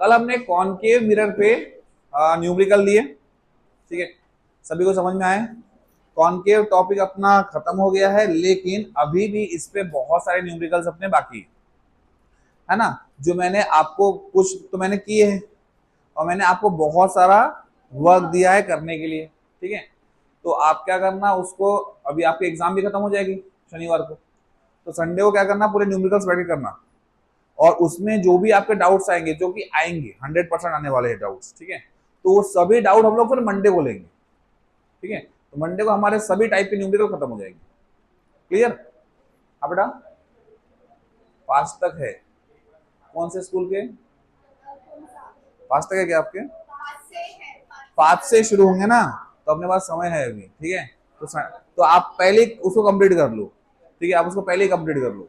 कल हमने concave mirror पे न्यूमेरिकल लिए, ठीक है, सभी को समझ में आए। कॉनकेव टॉपिक अपना खत्म हो गया है, लेकिन अभी भी इस पे बहुत सारे न्यूमेरिकल्स अपने बाकी है ना, जो मैंने आपको कुछ तो मैंने किए हैं और मैंने आपको बहुत सारा वर्क दिया है करने के लिए, ठीक है। तो आप क्या करना उसको, अभी आपकी एग्जाम भी खत्म हो जाएगी शनिवार को, तो संडे को क्या करना, पूरे न्यूमेरिकल्स रेडी करना, और उसमें जो भी आपके डाउट्स आएंगे, जो कि आएंगे 100% आने वाले हैं डाउट्स, ठीक है, तो वो सभी डाउट हम लोग फिर मंडे को लेंगे, ठीक है। तो मंडे को हमारे सभी टाइप के न्यूमेरिकल खत्म हो जाएंगे। क्लियर? हाँ बेटा, 5 तक है। कौन से स्कूल के? 5 तक है क्या आपके? 5 से शुरू होंगे ना, तो अपने पास समय है अभी, ठीक है। तो आप पहले उसको कंप्लीट कर लो, ठीक है, आप उसको पहले ही कंप्लीट कर लो।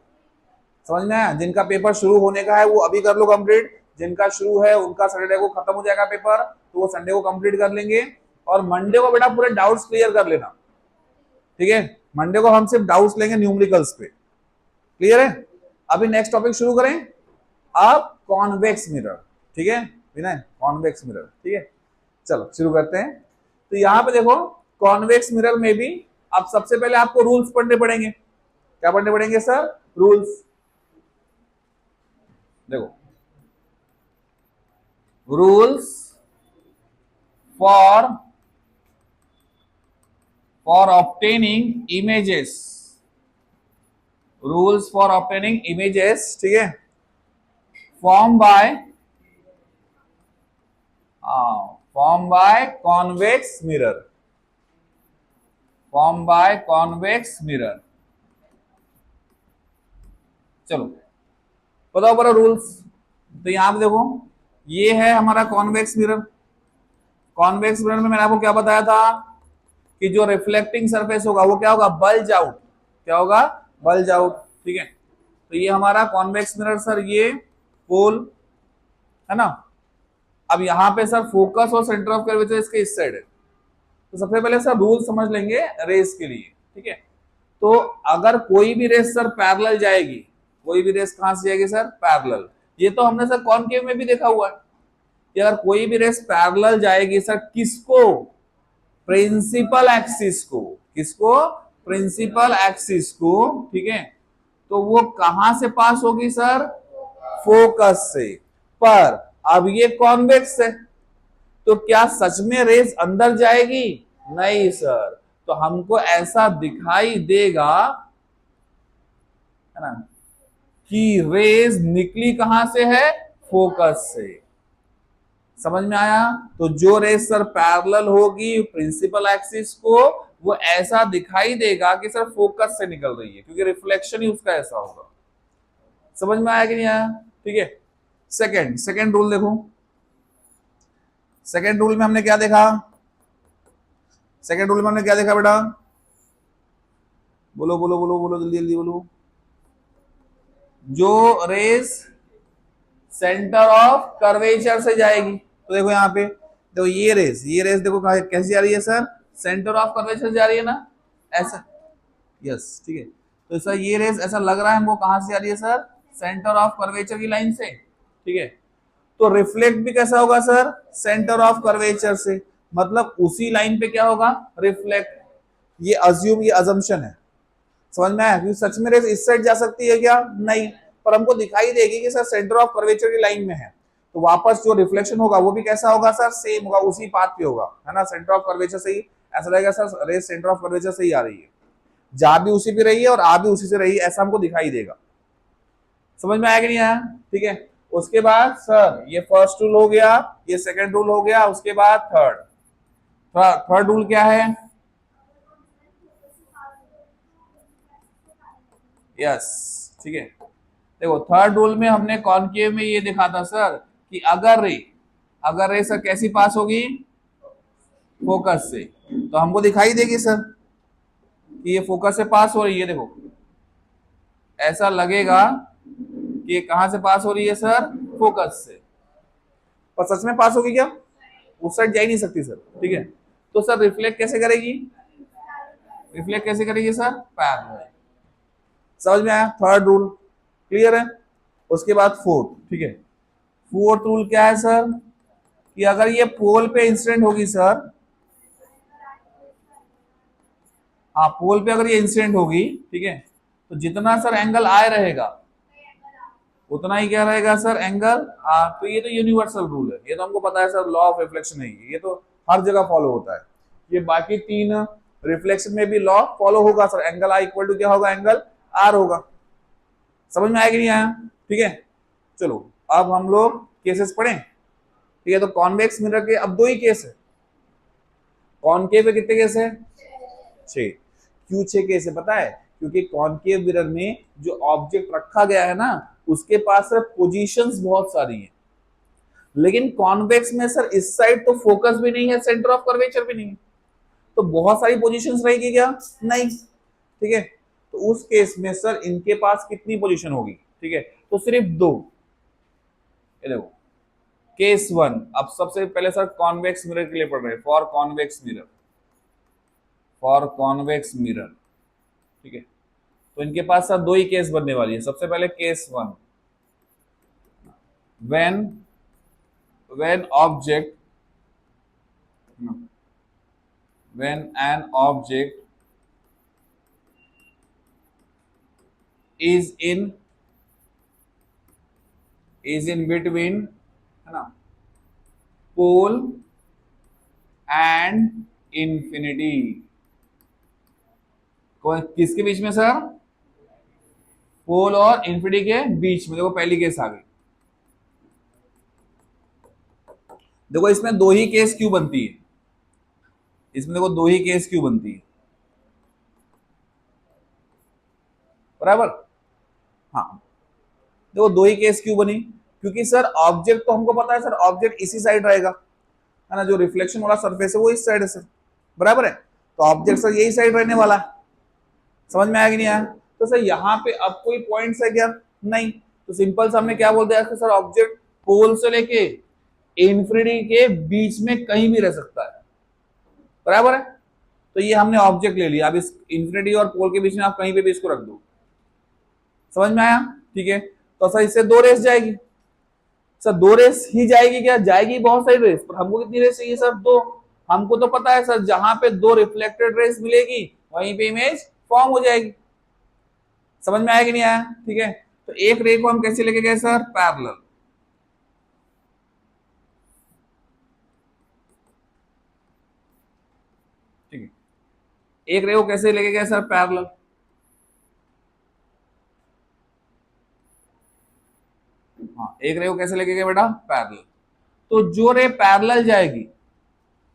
समझ में आया? जिनका पेपर शुरू होने का है वो अभी कर लो कंप्लीट, जिनका शुरू है उनका सैटरडे को खत्म हो जाएगा पेपर, तो वो संडे को कंप्लीट कर लेंगे। और मंडे को बेटा पूरे डाउट्स क्लियर कर लेना, ठीक है। मंडे को हम सिर्फ डाउट्स लेंगे न्यूमेरिकल्स पे। क्लियर है? अभी नेक्स्ट टॉपिक शुरू करें। अब कॉन्वेक्स मिरर, ठीक है विनय, कॉन्वेक्स मिरर, ठीक है। चलो शुरू करते हैं। तो यहां पे देखो, कॉन्वेक्स मिरर में भी अब सबसे पहले आपको रूल्स पढ़ने पड़ेंगे। क्या पढ़ने पड़ेंगे सर? रूल्स। देखो, rules for obtaining images, rules for obtaining images, ठीक है, form by convex mirror, form by convex mirror. चलो बताओ बड़ा रूल्स। तो यहां पे देखो, ये है हमारा कॉन्वेक्स मिरर। कॉन्वेक्स मिरर में मैंने आपको क्या बताया था कि जो रिफ्लेक्टिंग सरफेस होगा वो क्या होगा? Bulge out. क्या होगा? बल्ज आउट, ठीक है। तो ये हमारा कॉन्वेक्स मिरर सर, ये पोल है ना। अब यहां पे सर फोकस और सेंटर ऑफ कर्वेचर इसके इस साइड है। तो सबसे पहले सर रूल समझ लेंगे रेस के लिए, ठीक है। तो अगर कोई भी रेस सर पैरेलल जाएगी, कोई भी रेस कहां से जाएगी सर? पैरेलल। ये तो हमने सर कॉनकेव में भी देखा हुआ है कि अगर कोई भी रेस पैरेलल जाएगी सर, किसको? प्रिंसिपल एक्सिस को। किसको? प्रिंसिपल एक्सिस को, ठीक है। तो वो कहां से पास होगी सर? फोकस से। पर अब ये कॉन्वेक्स है, तो क्या सच में रेस अंदर जाएगी? नहीं सर। तो हमको ऐसा दिखाई देगा, है ना, कि रेस निकली कहां से है? फोकस से। समझ में आया? तो जो रेस सर पैरेलल होगी प्रिंसिपल एक्सिस को, वो ऐसा दिखाई देगा कि सर फोकस से निकल रही है, क्योंकि रिफ्लेक्शन ही उसका ऐसा होगा। समझ में आया कि नहीं आया? ठीक है। सेकंड रूल देखो। सेकंड रूल में हमने क्या देखा? सेकंड रूल में हमने क्या देखा बेटा? बोलो बोलो बोलो बोलो, जल्दी जल्दी बोलो। जो रेस सेंटर ऑफ कर्वेचर से जाएगी, तो देखो यहाँ पे, देखो ये रेस देखो कैसी जा रही है सर? सेंटर ऑफ कर्वेचर जा रही है ना, ऐसा। यस, ठीक है। तो सर ये रेस ऐसा लग रहा है हमको कहां से आ रही है सर? सेंटर ऑफ कर्वेचर की लाइन से, ठीक है। तो रिफ्लेक्ट भी कैसा होगा सर? सेंटर ऑफ कर्वेचर से, मतलब उसी लाइन पे क्या होगा? रिफ्लेक्ट। ये अज्यूम, ये अजम्पशन है। समझ में आया? क्योंकि सच में रेस इस साइड जा सकती है क्या? नहीं, पर हमको दिखाई देगी कि सर सेंटर ऑफ कर्वेचर की लाइन में है। तो वापस जो रिफ्लेक्शन होगा वो भी कैसा होगा सर? सेम होगा, उसी पाथ पे होगा, है ना, सेंटर ऑफ कर्वेचर से ही। ऐसा लगेगा sir rays centre of curvature से ही आ रही है, जा भी उसी पे रही है और आ भी उसी से रही है, ऐसा हमको दिखाई देगा। समझ में आया कि नहीं आया? ठीक है। उसके बाद सर ये फर्स्ट रूल हो गया, ये सेकंड रूल हो गया, उसके बाद थर्ड रूल क्या है? यस, ठीक है। देखो थर्ड रूल में हमने कॉनकेव में ये देखा था सर कि अगर रे सर कैसी पास होगी? फोकस से। तो हमको दिखाई देगी सर कि ये फोकस से पास हो रही है। देखो ऐसा लगेगा कि कहां से पास हो रही है सर? फोकस से। पर सच में पास होगी क्या? उस साइड जा ही नहीं सकती सर, ठीक है। तो सर रिफ्लेक्ट कैसे करेगी? रिफ्लेक्ट कैसे करेगी सर? पैरेलल। समझ में आया? थर्ड रूल क्लियर है। उसके बाद फोर्थ, ठीक है। फोर्थ रूल क्या है सर कि अगर ये पोल पे इंसिडेंट होगी सर, हाँ पोल पे अगर ये इंसिडेंट होगी, ठीक है, तो जितना सर एंगल आय रहेगा उतना ही क्या रहेगा सर एंगल। तो ये तो यूनिवर्सल रूल है, ये तो हमको पता है सर, लॉ ऑफ रिफ्लेक्शन है ये तो हर जगह फॉलो होता है। ये बाकी तीन रिफ्लेक्शन में भी लॉ फॉलो होगा sir, angle i equal to क्या होगा, एंगल आर होगा। समझ में आया कि नहीं आया? ठीक है, चलो अब हम लोग केसेस पढ़ें। ठीक है, तो कॉन्वेक्स मिरर के अब दो ही केस है। कॉनकेव में कितने केस है? 6। क्यों 6 केस है पता है? क्योंकि कॉनकेव मिरर में जो ऑब्जेक्ट रखा गया है ना उसके पास सर पोजीशंस बहुत सारी हैं, लेकिन कॉन्वेक्स में सर इस साइड तो फोकस भी नहीं है, सेंटर ऑफ कर्वेचर भी नहीं है, तो बहुत सारी पोजीशंस रहेगी क्या? नहीं। ठीक है, तो उस केस में सर इनके पास कितनी पोजीशन होगी? ठीक है, तो सिर्फ 2। ये देखो केस 1। अब सबसे पहले सर कॉन्वेक्स मिरर के लिए पढ़ रहे हैं, for convex mirror, for convex mirror. ठीक है, तो इनके पास सर दो ही केस बनने वाली है। सबसे पहले case 1, when object, when an object is in between, है ना, पोल एंड इंफिनिटी। किसके बीच में सर? पोल और इंफिनिटी के बीच में। देखो पहली केस आ गई। देखो इसमें दो ही केस क्यों बनती है, इसमें देखो दो ही केस क्यों बनती है, बराबर। हाँ देखो दो ही केस क्यों बनी, क्योंकि सर ऑब्जेक्ट तो हमको पता है सर, ऑब्जेक्ट इसी साइड रहेगा, है ना, जो रिफ्लेक्शन वाला सरफेस है वो इस साइड है सर, बराबर है, तो ऑब्जेक्ट सर यही साइड रहने वाला है। समझ में आया कि नहीं आया? तो सर यहाँ पे अब कोई पॉइंट्स है क्या? नहीं। तो सिंपल सा हमने क्या बोल दिया सर, ऑब्जेक्ट पोल से लेके इंफिनिटी के बीच में कहीं भी रह सकता है, बराबर है। तो ये हमने ऑब्जेक्ट ले लिया, अब इस इंफिनिटी और पोल के बीच में आप कहीं पे भी इसको रख दो। समझ में आया? ठीक है, तो सर इससे दो रेस जाएगी सर, दो रेस ही जाएगी क्या? जाएगी बहुत सारी रेस, पर हमको कितनी रेस चाहिए सर? दो। हमको तो पता है सर जहां पे दो रिफ्लेक्टेड रेस मिलेगी वहीं पे इमेज फॉर्म हो जाएगी। समझ में आया कि नहीं आया? ठीक है, तो एक रे को हम कैसे लेके गए सर? पैरेलल। ठीक है, एक रे को कैसे लेके गए सर? पैरेलल। हाँ एक रे को कैसे लेके गए बेटा? पैरेलल। तो जो रे पैरेलल जाएगी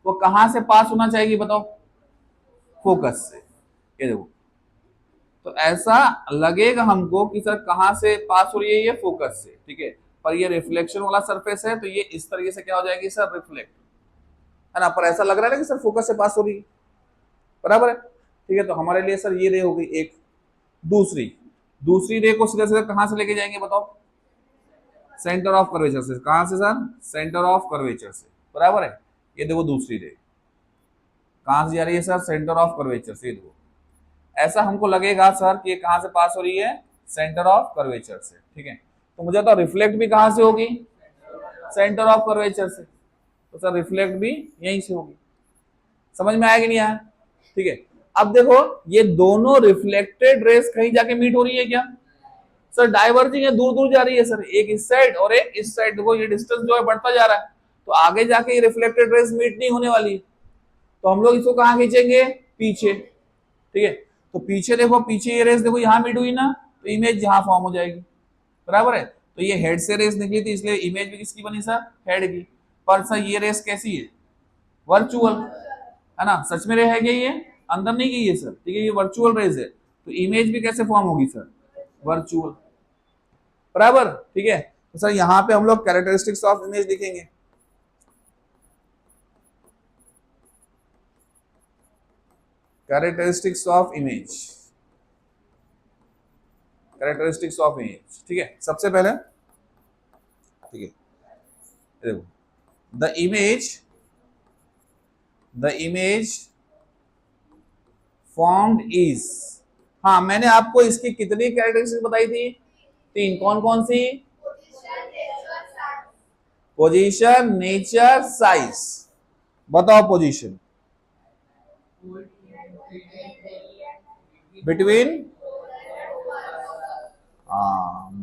वो कहां से पास होना चाहिए बताओ? फोकस से। ये देखो, तो ऐसा लगेगा हमको कि सर कहां से पास हो रही है? ये फोकस से। ठीक है, पर ये रिफ्लेक्शन वाला सरफेस है तो ये इस तरीके से क्या हो जाएगी सर? रिफ्लेक्ट, है ना, पर ऐसा लग रहा है ना कि सर फोकस से पास हो रही है, बराबर है। ठीक है, तो हमारे लिए सर ये रे हो गई एक। दूसरी दूसरी रे को सीधा सीधा कहां से लेके जाएंगे बताओ? सेंटर ऑफ कर्वेचर से। कहां से सर? सेंटर ऑफ कर्वेचर से, बराबर है। ये देखो दूसरी रे कहां से जा रही है सर? सेंटर ऑफ कर्वेचर से। देखो ऐसा हमको लगेगा सर कि ये कहां से पास हो रही है? सेंटर ऑफ कर्वेचर से। ठीक है, तो मुझे तो रिफ्लेक्ट भी कहां से होगी? सेंटर ऑफ कर्वेचर से, तो सर रिफ्लेक्ट भी यहीं से होगी। समझ में आया कि नहीं आया? ठीक है, अब देखो ये दोनों रिफ्लेक्टेड रेस कहीं जाके मीट हो रही है क्या? सर डाइवर्जिंग है, दूर दूर जा रही है सर, एक इस साइड और एक इस साइड। देखो ये डिस्टेंस जो है बढ़ता जा रहा है, तो आगे जाके ये रिफ्लेक्टेड रेस मीट नहीं होने वाली, तो हम लोग इसको कहां खींचेंगे? पीछे। ठीक है, तो पीछे देखो, पीछे ये रेस देखो यहां मीट हुई ना, तो इमेज यहां फॉर्म हो जाएगी, बराबर है। तो ये हेड से रेस निकली थी इसलिए इमेज भी किसकी बनी सर? हेड की। पर सर ये रेस कैसी है? वर्चुअल, है ना, सच में रे है क्या? ये अंदर नहीं गई है सर, ठीक है, ये वर्चुअल रेस है, तो इमेज भी कैसे फॉर्म होगी सर? वर्चुअल, बराबर। ठीक है, तो सर यहां पे हम लोग कैरेक्टरिस्टिक्स ऑफ इमेज लिखेंगे। Characteristics of image, characteristics of image. ठीक है, सबसे पहले ठीक है देखो, द इमेज फॉर्म्ड इज, हाँ मैंने आपको इसकी कितनी कैरेक्टरिस्टिक्स बताई थी? 3। कौन कौन सी? Position, nature, size. बताओ position between,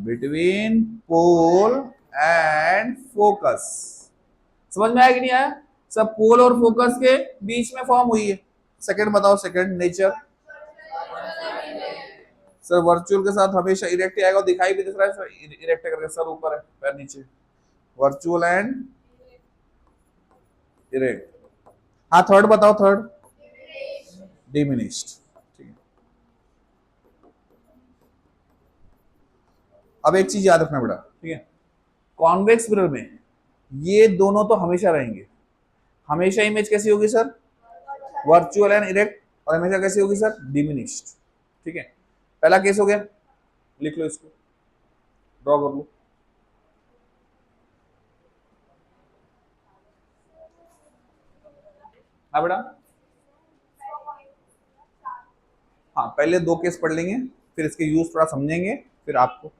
between pole and focus. समझ में आया कि नहीं आया? सब पोल और फोकस के बीच में फॉर्म हुई है। सेकंड बताओ, सेकंड नेचर। सर वर्चुअल के साथ हमेशा इरेक्ट ही आएगा, दिखाई भी दिख रहा है सर, इरेक्ट करके सर ऊपर है पैर नीचे, वर्चुअल एंड इरेक्ट। हाँ थर्ड बताओ, थर्ड डिमिनिश्ड। ठीक है, अब एक चीज याद रखना बेटा, ठीक है, कॉन्वेक्स मिरर में ये दोनों तो हमेशा रहेंगे। हमेशा इमेज कैसी होगी सर? Virtual and erect. और हमेशा कैसी होगी सर? डिमिनिश्ड। ठीक है, पहला केस हो गया, लिख लो इसको, ड्रॉ कर लो। हाँ बेटा, हाँ पहले दो केस पढ़ लेंगे, फिर इसके यूज थोड़ा समझेंगे, फिर आपको,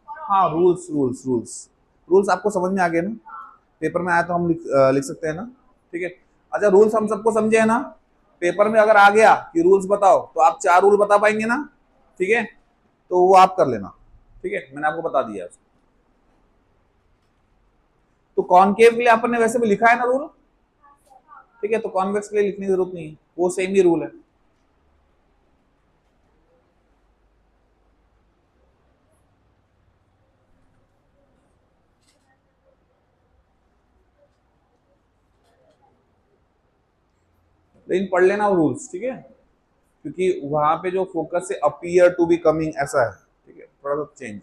हाँ रूल्स रूल्स रूल्स रूल्स आपको समझ में आ गए ना? पेपर में आया तो हम लिख सकते हैं ना? ठीक है, अच्छा रूल्स हम सबको समझे है ना? पेपर में अगर आ गया कि रूल्स बताओ, तो आप 4 रूल बता पाएंगे ना? ठीक है, तो वो आप कर लेना। ठीक है, मैंने आपको बता दिया। तो कॉनकेव के लिए अपन ने वैसे भी लिखा है ना रूल, ठीक है, तो कॉन्वेक्स के लिए लिखने की जरूरत नहीं है, वो सेम ही रूल है। लेकिन पढ़ लेना वो रूल्स, ठीक है, क्योंकि वहां पे जो फोकस है अपीयर टू बी कमिंग ऐसा है। ठीक है, थोड़ा सा चेंज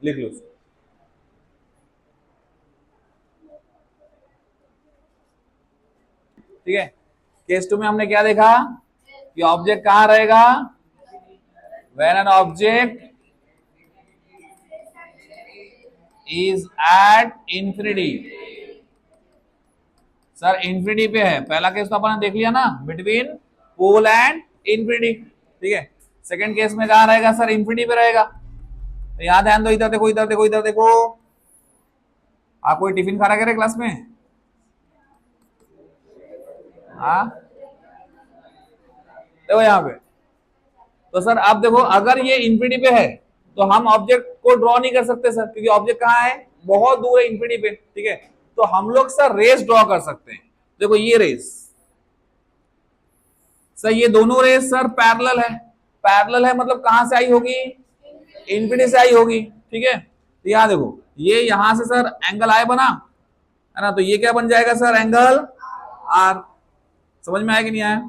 लिख लो। ठीक है, केस 2 में हमने क्या देखा कि ऑब्जेक्ट कहां रहेगा? When an object is at infinity. Sir infinity पे है, पहला केस तो अपन ने देख लिया ना, बिटवीन पोल एंड इंफिनिटी। ठीक है, सेकंड केस में कहां रहेगा सर? इंफिनिटी पे रहेगा। तो यहां ध्यान दो, इधर देखो, इधर देखो, इधर देखो। आप कोई टिफिन खा रहा है क्लास में? हाँ देखो यहाँ पे, तो सर आप देखो, अगर ये इंफिनिटी पे है तो हम ऑब्जेक्ट को ड्रॉ नहीं कर सकते सर, क्योंकि ऑब्जेक्ट कहाँ है? बहुत दूर है इंफिनिटी पे। ठीक है, तो हम लोग सर रेस ड्रॉ कर सकते हैं। देखो ये रेस, सर ये दोनों रेस सर पैरेलल है। पैरेलल है मतलब कहां से आई होगी? इंफिनिटी से आई होगी। ठीक है, तो यहां देखो, ये यहां से सर एंगल आई बना है ना, तो ये क्या बन जाएगा सर? Angle are. समझ में आया कि नहीं आया?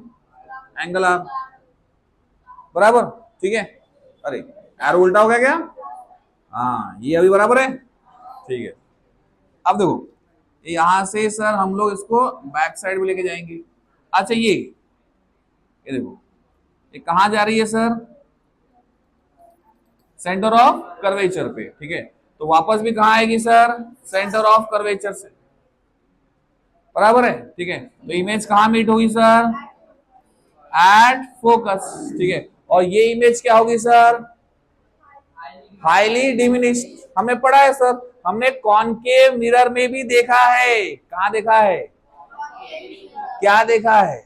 एंगल आर बराबर। ठीक है, अरे एरो उल्टा हो गया क्या? हाँ ये अभी बराबर है। ठीक है, अब देखो, यहां से सर हम लोग इसको बैक साइड में लेके जाएंगे। अच्छा ये देखो, ये कहां जा रही है सर? सेंटर ऑफ कर्वेचर पे। ठीक है, तो वापस भी कहां आएगी सर? सेंटर ऑफ कर्वेचर से, बराबर है। ठीक है, तो इमेज कहां मीट होगी सर? At focus. ठीक है, और ये इमेज क्या होगी सर? Highly diminished. हमने पढ़ा है सर, हमने कॉनकेव मिरर में भी देखा है। कहां देखा है? क्या देखा है?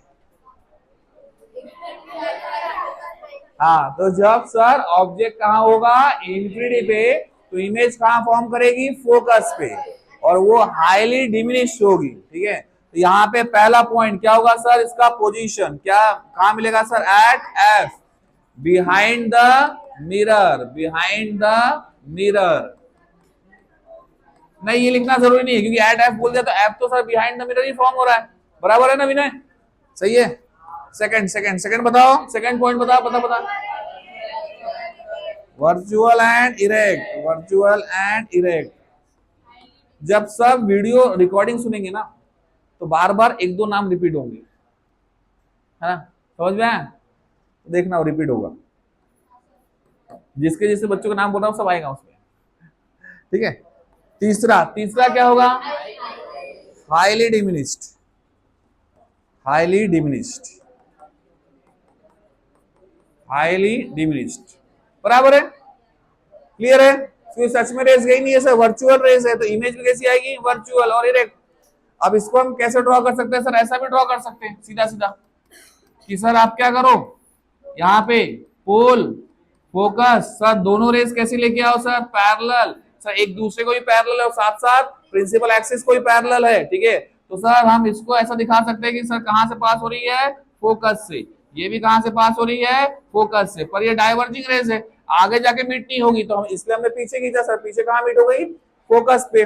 हाँ, तो जब सर ऑब्जेक्ट कहां होगा? इंफिनिटी पे, तो इमेज कहां फॉर्म करेगी? फोकस पे, और वो हाईली डिमिनिश होगी। ठीक है, तो यहाँ पे पहला पॉइंट क्या होगा सर? इसका पोजीशन क्या कहां मिलेगा sir? At F, behind the mirror, behind the mirror. नहीं ये लिखना जरूरी नहीं है, क्योंकि एट एफ बोल दिया तो एफ तो sir behind the mirror he form हो रहा है। बराबर है ना विनय? सही है। सेकंड सेकंड सेकंड बताओ, सेकंड पॉइंट बताओ, बता virtual and erect, virtual and erect. जब सब वीडियो रिकॉर्डिंग सुनेंगे ना, तो बार बार एक दो नाम रिपीट होंगे, है ना? समझ में आया? तो देखना वो रिपीट होगा, जिसके जिसके बच्चों का नाम बोल रहा हूं सब आएगा उसमें। ठीक है, तीसरा तीसरा क्या होगा? Highly diminished, highly diminished, highly diminished. बराबर है, क्लियर है। तो सच में रेस गई नहीं है सर, वर्चुअल रेस है, तो इमेज भी कैसी आएगी, वर्चुअल और इरेक्ट। अब इसको हम कैसे ड्रॉ कर सकते हैं सर, ऐसा भी ड्रॉ कर सकते हैं सीधा सीधा कि सर आप क्या करो, यहाँ पे पोल फोकस सर दोनों रेस कैसे लेके आओ सर, पैरेलल, सर एक दूसरे को भी पैरेलल है और साथ साथ प्रिंसिपल एक्सिस को भी पैरेलल है, ठीक है। तो सर हम इसको ऐसा दिखा सकते हैं कि सर कहां से पास हो रही है, फोकस से, ये भी कहां से पास हो रही है, फोकस से, पर ये डाइवर्जिंग रेस है, आगे जाके मीट नहीं होगी, तो हम इसलिए हमने पीछे खींचा सर, पीछे कहां मीट हो गई, फोकस पे।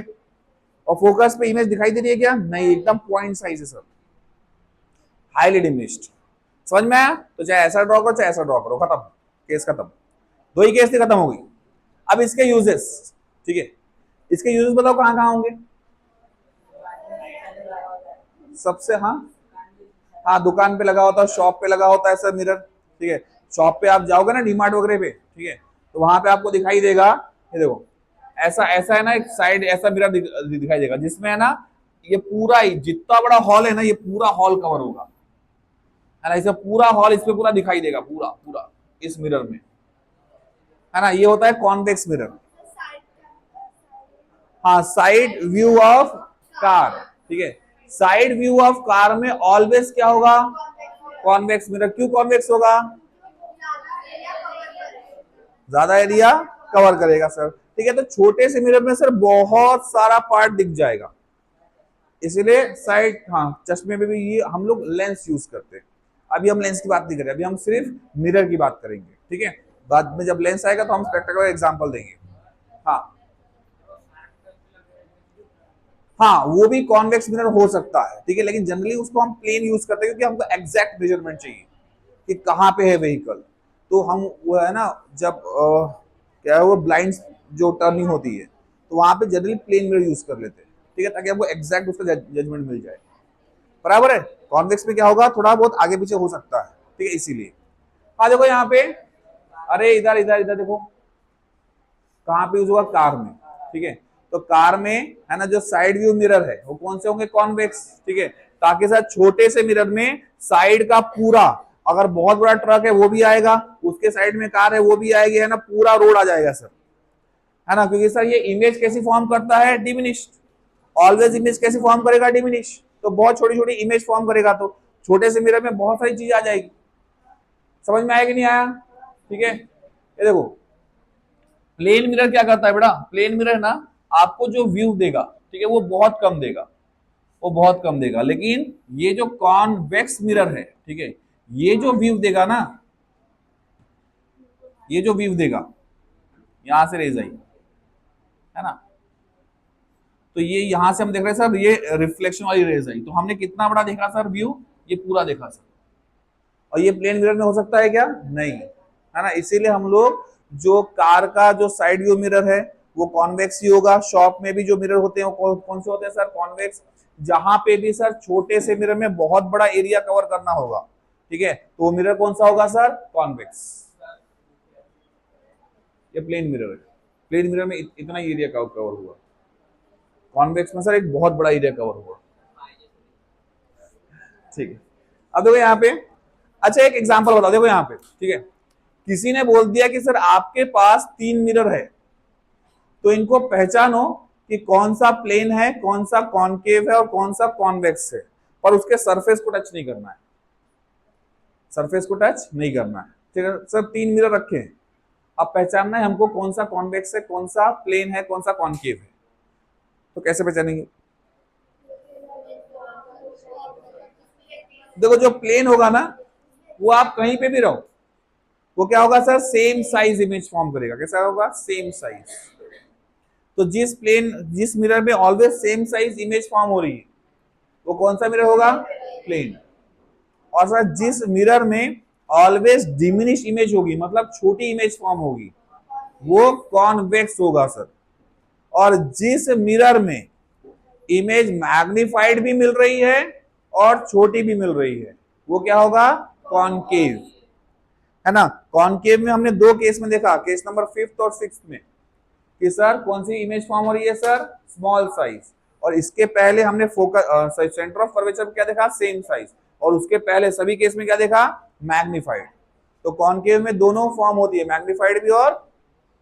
और फोकस पे इमेज दिखाई दे रही है क्या, नहीं, एकदम पॉइंट साइज है सर, हाईली डिमिनिश्ड। समझ में आया, तो चाहे ऐसा ड्रॉ करो चाहे ऐसा ड्रॉ करो, खत्म, केस खत्म, दो ही केस थी, खत्म हो गई। अब इसके यूजेस, ठीक है, इसके यूजेस बताओ कहां कहां होंगे सबसे, हाँ हाँ, दुकान पे लगा होता है, शॉप पे लगा होता है सर मिरर, ठीक है। शॉप पे आप जाओगे ना डीमार्ट वगैरह पे, ठीक है, तो वहां पे आपको दिखाई देगा, ये देखो ऐसा ऐसा है ना, एक साइड ऐसा मिरर दिखाई देगा जिसमें है ना, ये पूरा ही जितना बड़ा हॉल है ना, ये पूरा हॉल कवर होगा, है ना, इसे पूरा हॉल इस पे पूरा दिखाई देगा, पूरा पूरा इस मिरर में, है ना, ये होता है कॉन्वेक्स मिरर। हाँ, साइड व्यू ऑफ कार, ठीक है, साइड व्यू ऑफ कार में ऑलवेज क्या होगा, कॉन्वेक्स मिरर। क्यों कॉन्वेक्स होगा, ज्यादा एरिया कवर करेगा सर, ठीक है। तो छोटे से मिरर में सर बहुत सारा पार्ट दिख जाएगा, इसीलिए साइड, हाँ चश्मे में भी ये हम लोग लेंस यूज करते हैं। अभी हम लेंस की बात नहीं कर रहे, अभी हम सिर्फ मिरर की बात करेंगे, ठीक है। बाद में जब लेंस आएगा तो हम प्रैक्टिकल एग्जांपल देंगे। हाँ हाँ, वो भी कॉन्वेक्स मिरर हो सकता है, ठीक है, लेकिन जनरली उसको हम प्लेन यूज करते हैं क्योंकि हमको एग्जैक्ट मेजरमेंट चाहिए कि कहाँ पे है व्हीकल। तो हम वो है ना, जब क्या है वो ब्लाइंड जो टर्निंग होती है, तो वहां पे जनरली प्लेन मिरर यूज कर लेते हैं, ठीक है, ताकि हमको एग्जैक्ट उसका जजमेंट मिल जाए, बराबर है। कॉन्वेक्स में क्या होगा, थोड़ा बहुत आगे पीछे हो सकता है, ठीक है, इसीलिए। हाँ देखो यहाँ पे, अरे इधर इधर इधर देखो, कहाँ पे यूज होगा, कार में, ठीक है। तो कार में है ना, जो साइड व्यू मिरर है वो कौन से होंगे, कॉन्वेक्स, ठीक है, ताकि सर छोटे से मिरर में साइड का पूरा, अगर बहुत बड़ा ट्रक है वो भी आएगा, उसके साइड में कार है वो भी आएगी, है ना, पूरा रोड आ जाएगा सर, है ना, क्योंकि सर ये इमेज कैसी फॉर्म करता है, डिमिनिश्ड, ऑलवेज इमेज कैसे फॉर्म करेगा, डिमिनिश, तो बहुत छोटी छोटी इमेज फॉर्म करेगा, तो छोटे से मिरर में बहुत सारी चीज आ जाएगी। समझ में आया कि नहीं आया, ठीक है। ये देखो प्लेन मिरर क्या करता है बेटा, प्लेन मिरर ना आपको जो व्यू देगा, ठीक है, वो बहुत कम देगा, वो बहुत कम देगा, लेकिन ये जो कॉन्वेक्स मिरर है, ठीक है, ये जो व्यू देगा ना, ये जो व्यू देगा, यहां से रेज आई, है ना, तो ये यहां से हम देख रहे हैं सर, ये रिफ्लेक्शन वाली रेज आई, तो हमने कितना बड़ा देखा सर व्यू, ये पूरा देखा सर, और ये प्लेन मिरर में हो सकता है क्या, नहीं, है ना, इसीलिए हम लोग जो कार का जो साइड व्यू मिरर है वो कॉन्वेक्स ही होगा। शॉप में भी जो मिरर होते हैं वो कौन से होते हैं सर, कॉन्वेक्स। जहां पे भी सर छोटे से मिरर में बहुत बड़ा एरिया कवर करना होगा, ठीक है, तो वो मिरर कौन सा होगा सर, कॉन्वेक्स। ये प्लेन मिरर है, प्लेन मिरर में इतना एरिया कवर हुआ, कॉन्वेक्स में सर एक बहुत बड़ा एरिया कवर हुआ, ठीक है। अब देखो यहाँ पे, अच्छा एक एग्जांपल बताओ, देखो यहाँ पे, ठीक है, किसी ने बोल दिया कि सर आपके पास 3 मिरर है, तो इनको पहचानो कि कौन सा प्लेन है, कौन सा कॉनकेव है और कौन सा कॉन्वेक्स है, पर उसके सरफेस को टच नहीं करना है, सरफेस को टच नहीं करना है, ठीक है सर। 3 मिरर रखे हैं, अब पहचानना है हमको कौन सा कॉन्वेक्स है, कौन सा प्लेन है, कौन सा कॉनकेव है, तो कैसे पहचानेंगे, देखो जो प्लेन होगा ना, वो आप कहीं पे भी रहो, वो क्या होगा sir, same size image form करेगा, कैसा होगा, सेम साइज। तो जिस मिरर में always same size image form हो रही है वो कौन सा मिरर होगा, प्लेन। और सर जिस मिरर में ऑलवेज डिमिनिश इमेज होगी, मतलब छोटी इमेज फॉर्म होगी, वो कॉन्वेक्स होगा सर। और जिस मिरर में इमेज मैग्निफाइड भी मिल रही है और छोटी भी मिल रही है, वो क्या होगा, कॉनकेव, है ना। कॉनकेव में हमने 2 केस में देखा, केस नंबर 5th और 6th में, कि सर कौन सी इमेज फॉर्म हो रही है सर, स्मॉल साइज, और इसके पहले हमने फोकस सेंटर ऑफ कर्वेचर क्या देखा, सेम साइज, और उसके पहले सभी केस में क्या देखा, मैग्निफाइड। तो कॉनकेव में दोनों फॉर्म होती है, मैग्नीफाइड भी और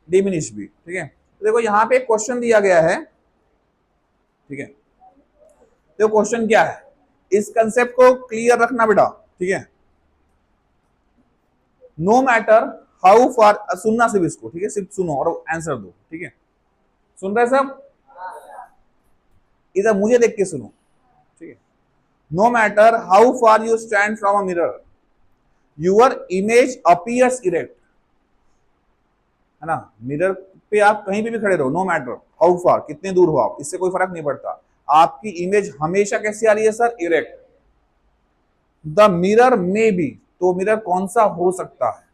डिमिनिश भी, ठीक है। तो देखो यहाँ पे एक क्वेश्चन दिया गया है, ठीक है। तो क्वेश्चन क्या है, इस कंसेप्ट को क्लियर रखना बेटा, ठीक है। नो मैटर हाउ फार, सुनना सिर्फ इसको, ठीक है, सिर्फ सुनो और आंसर दो, ठीक है। सुन रहे सब, इधर मुझे देख के सुनो, ठीक है। No matter how far you stand from a mirror, your image appears erect, है ना। मिरर पे आप कहीं पे भी खड़े रहो, नो मैटर हाउ फार, कितने दूर हो आप, इससे कोई फर्क नहीं पड़ता, आपकी इमेज हमेशा कैसी आ रही है सर, इरेक्ट। द मिरर में बी, तो मिरर कौन सा हो सकता है,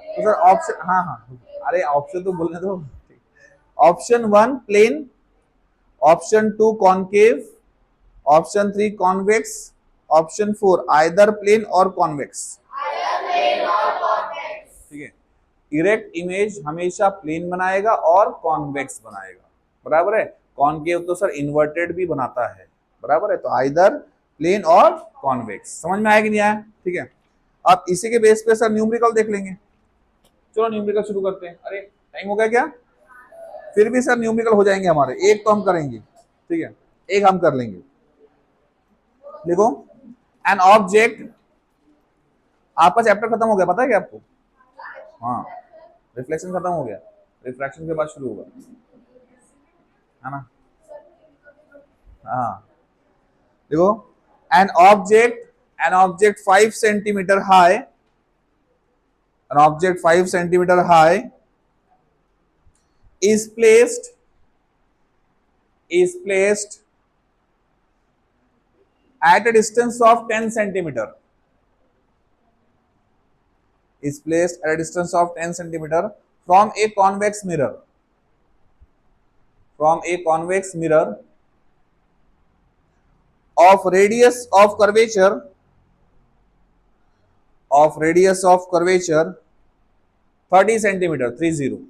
तो सर ऑप्शन, हाँ हाँ, अरे ऑप्शन तो बोलने दो। Option one plane, option two concave, option three convex, option four either plane or convex, ठीक है। इरेक्ट इमेज हमेशा प्लेन बनाएगा और कॉन्वेक्स बनाएगा, बराबर है। कॉनकेव तो सर इन्वर्टेड भी बनाता है, बराबर है। तो आइदर प्लेन और कॉन्वेक्स, समझ में आया कि नहीं आया, ठीक है। आप इसी के बेस पे सर न्यूमेरिकल देख लेंगे। चलो न्यूमेरिकल शुरू करते हैं। अरे टाइम हो गया क्या, फिर भी सर न्यूमेरिकल हो जाएंगे हमारे, एक तो हम करेंगे, ठीक है, एक हम कर लेंगे। देखो, एन ऑब्जेक्ट, आपका चैप्टर खत्म हो गया, पता है क्या आपको, हाँ, रिफ्लेक्शन खत्म हो गया, रिफ्रैक्शन के बाद शुरू होगा, है ना। हाँ, देखो, an object, an object 5 centimetre high, an object 5 centimetre high is placed at a distance of 10 centimeter, is placed at a distance of 10 centimeter from a convex mirror, from a convex mirror of radius of curvature, of radius of curvature 30 centimeter, 30,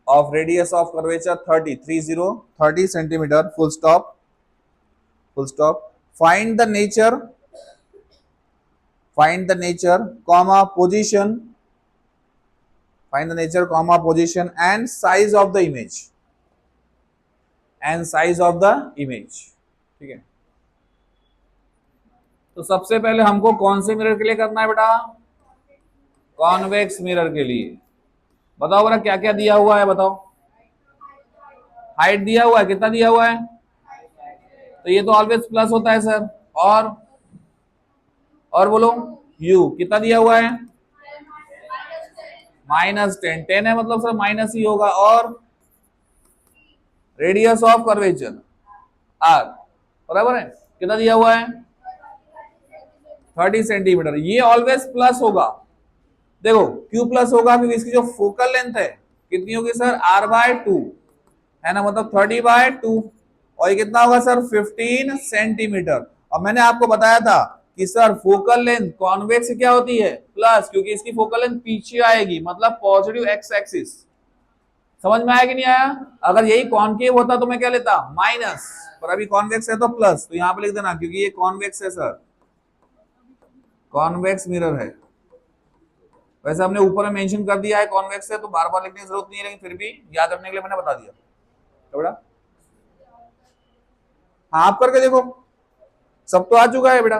of radius of curvature 30 centimeter, full stop, full stop. Find the nature, find the nature, comma, position, find the nature, comma, position and size of the image, and size of the image, ठीक है। तो सबसे पहले हमको कौन से mirror के लिए करना है बेटा, कॉन्वेक्स मिरर के लिए। बताओ बेटा क्या क्या दिया हुआ है, बताओ। हाइट दिया हुआ है, कितना दिया हुआ है, तो ये तो ऑलवेज प्लस होता है सर, और बोलो, यू कितना दिया हुआ है, -10, 10 है मतलब सर माइनस ही होगा, और रेडियस ऑफ कर्वेचर आर, बराबर है, कितना दिया हुआ है 30 सेंटीमीटर, ये ऑलवेज प्लस होगा। देखो क्यों प्लस होगा, क्योंकि इसकी जो फोकल लेंथ है कितनी होगी सर, r/2, है ना, मतलब 30/2, और ये कितना होगा सर 15 सेंटीमीटर। और मैंने आपको बताया था कि सर फोकल लेंथ कॉन्वेक्स क्या होती है, प्लस, क्योंकि इसकी फोकल लेंथ पीछे आएगी, मतलब पॉजिटिव एक्स एक्सिस। समझ में आया कि नहीं आया, अगर यही कॉन्केव होता तो मैं क्या लेता, माइनस, पर अभी कॉन्वेक्स है तो प्लस, तो यहां पे लिख देना, क्योंकि ये कॉन्वेक्स है सर, कॉन्वेक्स मिरर है। वैसे हमने ऊपर में मेंशन कर दिया है कॉन्वेक्स है, तो बार बार लिखने की जरूरत नहीं है, लेकिन फिर भी याद रखने के लिए मैंने बता दिया, तो बेटा हाँ आप करके देखो, सब तो आ चुका है बेटा,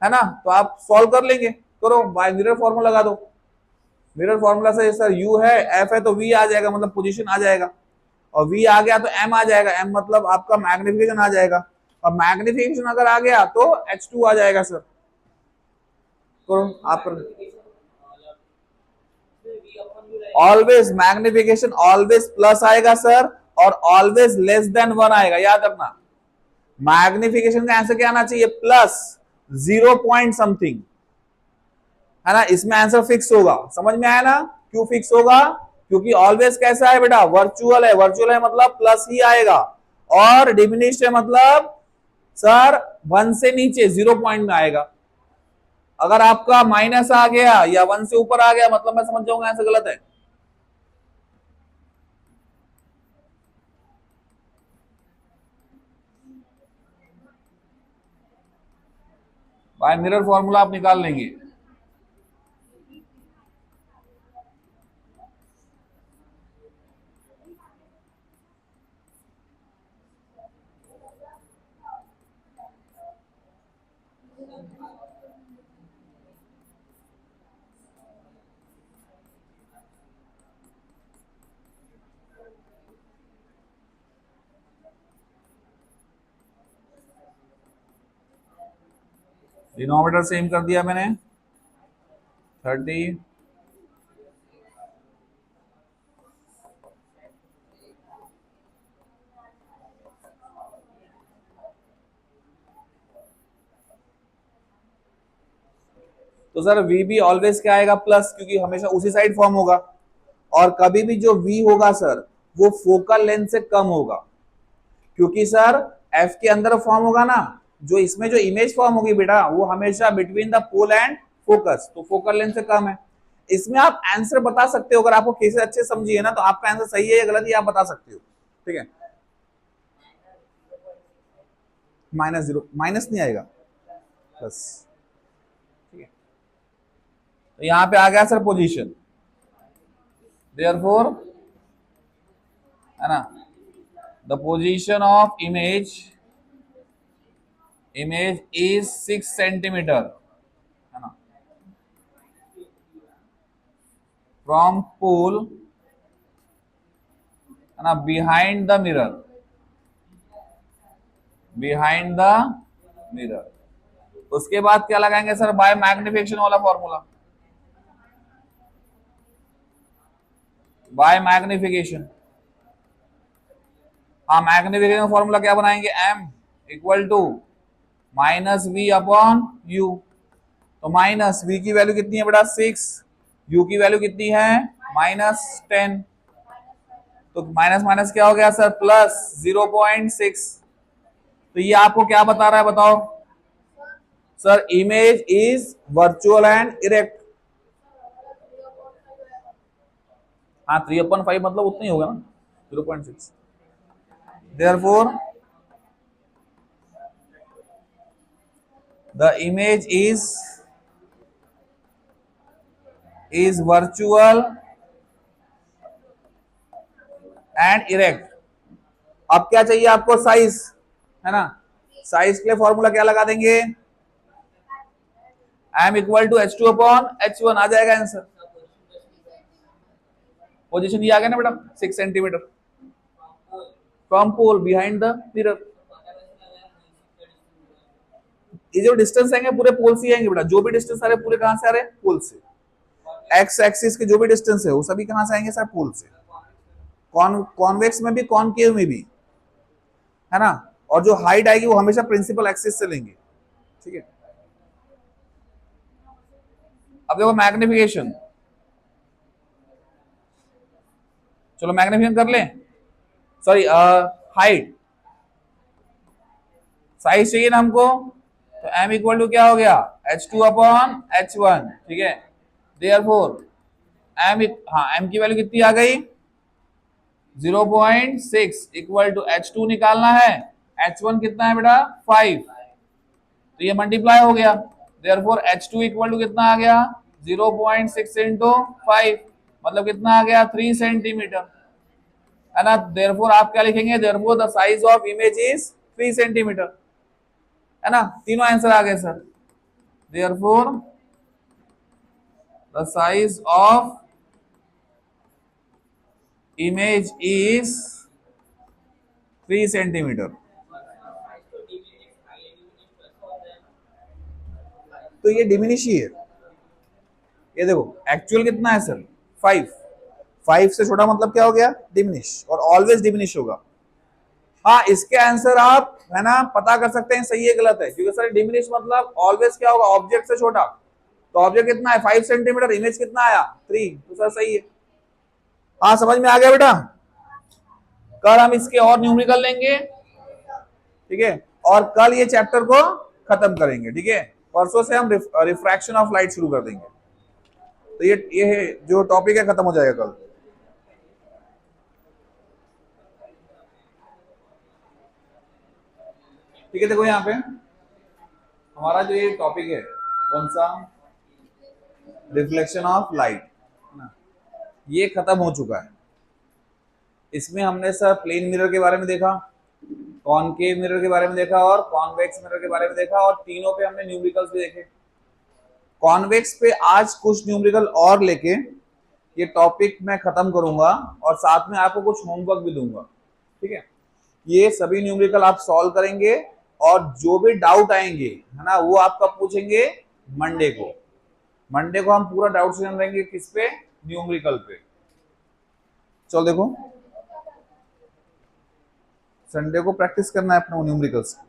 है ना, तो आप सॉल्व कर लेंगे, करो, बाय मिरर फॉर्मूला लगा दो। मिरर फॉर्मूला से सर यू है, एफ है, तो वी आ जाएगा, मतलब पोजीशन आ जाएगा, और वी आ गया तो एम आ जाएगा, एम मतलब आपका मैग्निफिकेशन आ जाएगा, और मैग्निफिकेशन अगर आ गया तो H2 आ जाएगा सर। करो आप कर, ऑलवेज मैग्निफिकेशन ऑलवेज प्लस आएगा सर, और ऑलवेज लेस देन 1 आएगा, याद रखना। मैग्निफिकेशन का आंसर क्या आना चाहिए, प्लस 0 पॉइंट समथिंग, है ना, इसमें आंसर फिक्स होगा। समझ में आया ना, क्यों फिक्स होगा, क्योंकि ऑलवेज कैसा है बेटा, वर्चुअल है, वर्चुअल है मतलब प्लस ही आएगा, और डिमिनिश्ड है मतलब सर 1 से नीचे 0 पॉइंट में आएगा। अगर आपका माइनस आ गया या 1 से ऊपर आ गया, मतलब मैं समझ जाऊंगा आंसर गलत है। बाय मिरर फॉर्मूला आप निकाल लेंगे। डिनोमिनेटर सेम कर दिया मैंने 30। तो सर v भी ऑलवेज क्या आएगा प्लस, क्योंकि हमेशा उसी साइड फॉर्म होगा। और कभी भी जो v होगा सर वो फोकल लेंथ से कम होगा, क्योंकि सर f के अंदर फॉर्म होगा ना, जो इसमें जो इमेज फॉर्म होगी बेटा वो हमेशा between the pole and focus, तो फोकल लेंथ से कम है। इसमें आप आंसर बता सकते हो, अगर आपको केसेस अच्छे समझिए ना तो आपका आंसर सही है या गलत है आप बता सकते हो। ठीक है, -0 माइनस नहीं आएगा बस। ठीक है, तो यहां पे आ गया सर पोजीशन, देयरफॉर है ना, the position of image is 6 centimetre, है ना, फ्रॉम पोल, है ना, बिहाइंड द मिरर। उसके बाद क्या लगाएंगे सर, बाय मैग्निफिकेशन वाला फॉर्मूला, बाय मैग्निफिकेशन। हाँ, मैग्निफिकेशन फॉर्मूला क्या बनाएंगे, m equal to minus v upon u. तो माइनस वी की वैल्यू कितनी है बेटा 6, यू की वैल्यू कितनी है -10, तो माइनस माइनस क्या हो गया सर प्लस 0.6। तो ये आपको क्या बता रहा है बताओ sir, image is virtual and erect. हाँ 3/5 मतलब उतना ही होगा ना 0.6। Therefore the image is virtual and erect. अब क्या चाहिए आपको, साइज, है ना, साइज के लिए फॉर्मूला क्या लगा देंगे, m equal to h2 upon h1, आ जाएगा आंसर। पोजीशन ये आ गया ना बेटा 6 centimetre from pole behind the mirror. ये जो डिस्टेंस आएंगे पूरे पोल से आएंगे बेटा, जो भी डिस्टेंस आ रहे पूरे कहां से आ रहे हैं, पोल से। एक्स एक्सिस के जो भी डिस्टेंस है वो सभी कहां से आएंगे सर, पोल से। कॉन्वेक्स में भी कॉनकेव में भी, है ना, और जो हाइट आएगी वो हमेशा प्रिंसिपल एक्सिस से लेंगे। ठीक है, अब देखो मैग्निफिकेशन, चलो मैग्निफिकेशन कर लें, सॉरी हाइट, साइज चाहिए ना हमको, तो m इक्वल टू क्या हो गया h2 अपॉन h1। ठीक है, देयरफॉर m, हाँ m की वैल्यू कितनी आ गई 0.6 इक्वल टू h2 निकालना है, h1 कितना है बेटा 5, तो ये मल्टीप्लाई हो गया, देयरफॉर h2 इक्वल टू कितना आ गया 0.6 इंटू 5, मतलब कितना आ गया 3 सेंटीमीटर, है ना। देयरफॉर आप क्या लिखेंगे, therefore the size of image is 3 centimetre, है ना, तीनों आंसर आ गए sir. Therefore the size of image is 3 centimetre. तो ये डिमिनिश ही है, ये देखो एक्चुअल कितना है सर 5, 5 से छोटा मतलब क्या हो गया डिमिनिश, और ऑलवेज डिमिनिश होगा। हाँ इसके आंसर आप है ना पता कर सकते हैं सही है गलत है, क्योंकि सर डिमिनिश मतलब ऑलवेज क्या होगा ऑब्जेक्ट से छोटा, तो ऑब्जेक्ट कितना है 5 सेंटीमीटर, इमेज कितना आया 3, तो सर सही है। हाँ समझ में आ गया बेटा, कल हम इसके और न्यूमेरिकल लेंगे, ठीक है, और कल ये चैप्टर को खत्म करेंगे। ठीक है, परसों से हम रिफ्रैक्शन ऑफ लाइट शुरू कर देंगे, तो ये जो टॉपिक है खत्म हो जाएगा कल। ठीक है, देखो यहाँ पे हमारा जो ये टॉपिक है कौन सा, रिफ्लेक्शन ऑफ लाइट, ना, ये खत्म हो चुका है। इसमें हमने सर प्लेन मिरर के बारे में देखा, कॉनकेव मिरर के बारे में देखा और कॉन्वेक्स मिरर के बारे में देखा, और तीनों पे हमने न्यूमेरिकल्स भी देखे। कॉन्वेक्स पे आज कुछ न्यूमेरिकल और लेके ये टॉपिक मैं खत्म करूंगा और साथ में आपको कुछ होमवर्क भी दूंगा, ठीक है। ये सभी न्यूमेरिकल आप सॉल्व करेंगे और जो भी डाउट आएंगे है ना वो आप कब पूछेंगे, मंडे को। मंडे को हम पूरा डाउट सेशन रहेंगे किस पे, न्यूमेरिकल पे। चलो देखो, संडे को प्रैक्टिस करना है अपने न्यूमेरिकल्स की,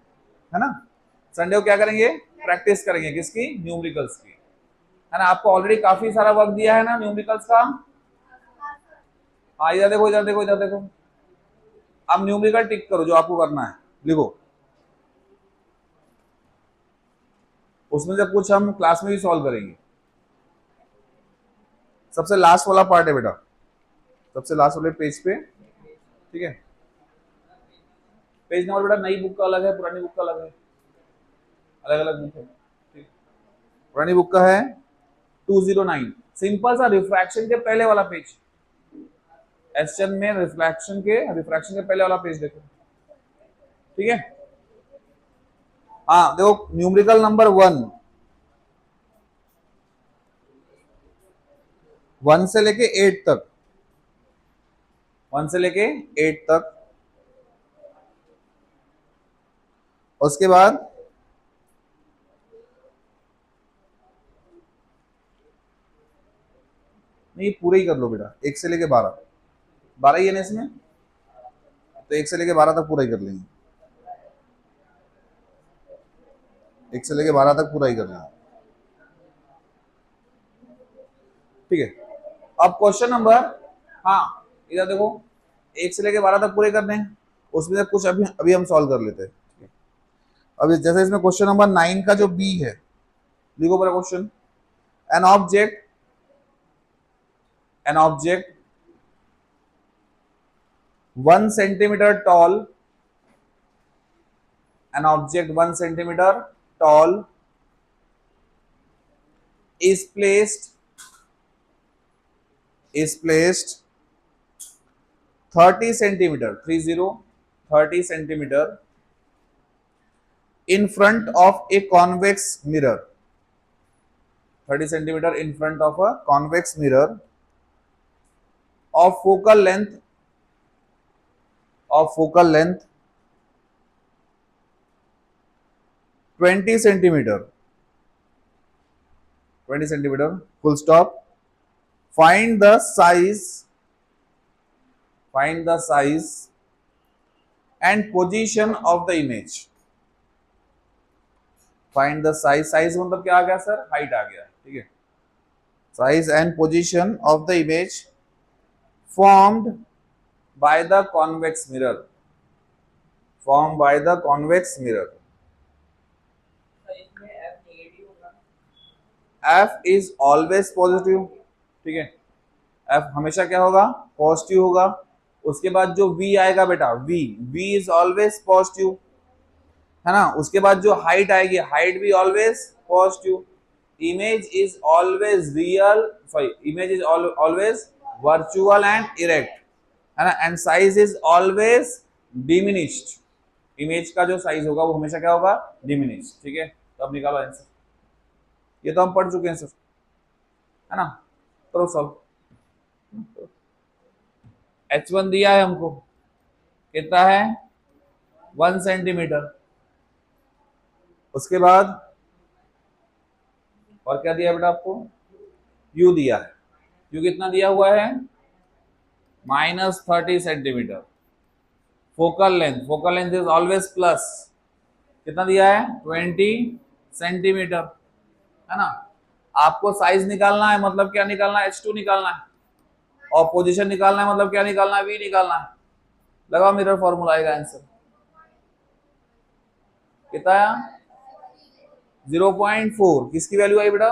है ना। संडे को क्या करेंगे, प्रैक्टिस करेंगे किसकी, न्यूमेरिकल्स की, है ना। आपको ऑलरेडी काफी सारा वर्क दिया है ना न्यूमेरिकल्स का। हाँ इधर देखो, इधर देखो, इधर देखो। अब न्यूमेरिकल टिक करो जो आपको करना है, लिखो। उसमें से कुछ हम क्लास में भी सॉल्व करेंगे। सबसे लास्ट वाला पार्ट है बेटा, सबसे लास्ट वाले पेज पे, ठीक है। पेज नंबर बेटा नई बुक का अलग है, पुरानी बुक का अलग है, अलग अलग बुक है, ठीक। पुरानी बुक का है 209, सिंपल सा रिफ्रैक्शन के पहले वाला पेज, एसएन में रिफ्रैक्शन के पहले वाला पेज देखो, ठीक है। हाँ देखो, न्यूमेरिकल नंबर 1 से लेके 8 तक, 1 से लेके 8 तक। उसके बाद नहीं, पूरे ही कर लो बेटा, 1 से लेके 12, 12 ही है ना इसमें, तो 1 से लेके 12 तक पूरा ही कर लेंगे, 1 से लेके 12 तक पूरा ही कर लेंगे, ठीक है। अब क्वेश्चन नंबर, हाँ इधर देखो, 1 से लेके 12 तक पूरे करने हैं, उसमें से कुछ अभी अभी हम सॉल्व कर लेते हैं। अब जैसे इसमें क्वेश्चन नंबर 9 का जो बी है, लिखो पूरा question. An object, an object 1 centimetre tall, an object 1 centimeter tall is placed 30 centimeter 30 centimeter in front of a convex mirror, 30 centimeter in front of a convex mirror of focal length 20 centimeter, 20 centimeter, full stop. Find the size and position of the image. Find the size मतलब क्या आ गया sir, height आ गया, ठीक है। Size and position of the image formed by the convex mirror, formed by the convex mirror. F is always positive, ठीक है। F हमेशा क्या होगा, पॉजिटिव होगा। उसके बाद जो V आएगा बेटा, V इज ऑलवेज पॉजिटिव, है ना। उसके बाद जो हाइट आएगी, हाइट भी always positive. Image is always real, sorry, image is always virtual and erect, है ना। And size is always diminished, image का जो साइज होगा वो हमेशा क्या होगा, डिमिनिश्ड, ठीक है। तो अब निकालो आंसर, ये तो हम पढ़ चुके हैं सर, है ना। करो सॉल्व। H1 दिया है हमको, कितना है, 1 सेंटीमीटर। उसके बाद और क्या दिया बेटा आपको, U दिया है। U कितना दिया हुआ है, -30 centimetre. Focal length is always plus, कितना दिया है, 20 सेंटीमीटर, है ना। आपको साइज निकालना है, मतलब क्या निकालना है, H2 निकालना है, और पोजीशन निकालना है, मतलब क्या निकालना है, V निकालना है। लगाओ मिरर फॉर्मूला, आएगा आंसर कितना है, 0.4, किसकी वैल्यू आई बेटा,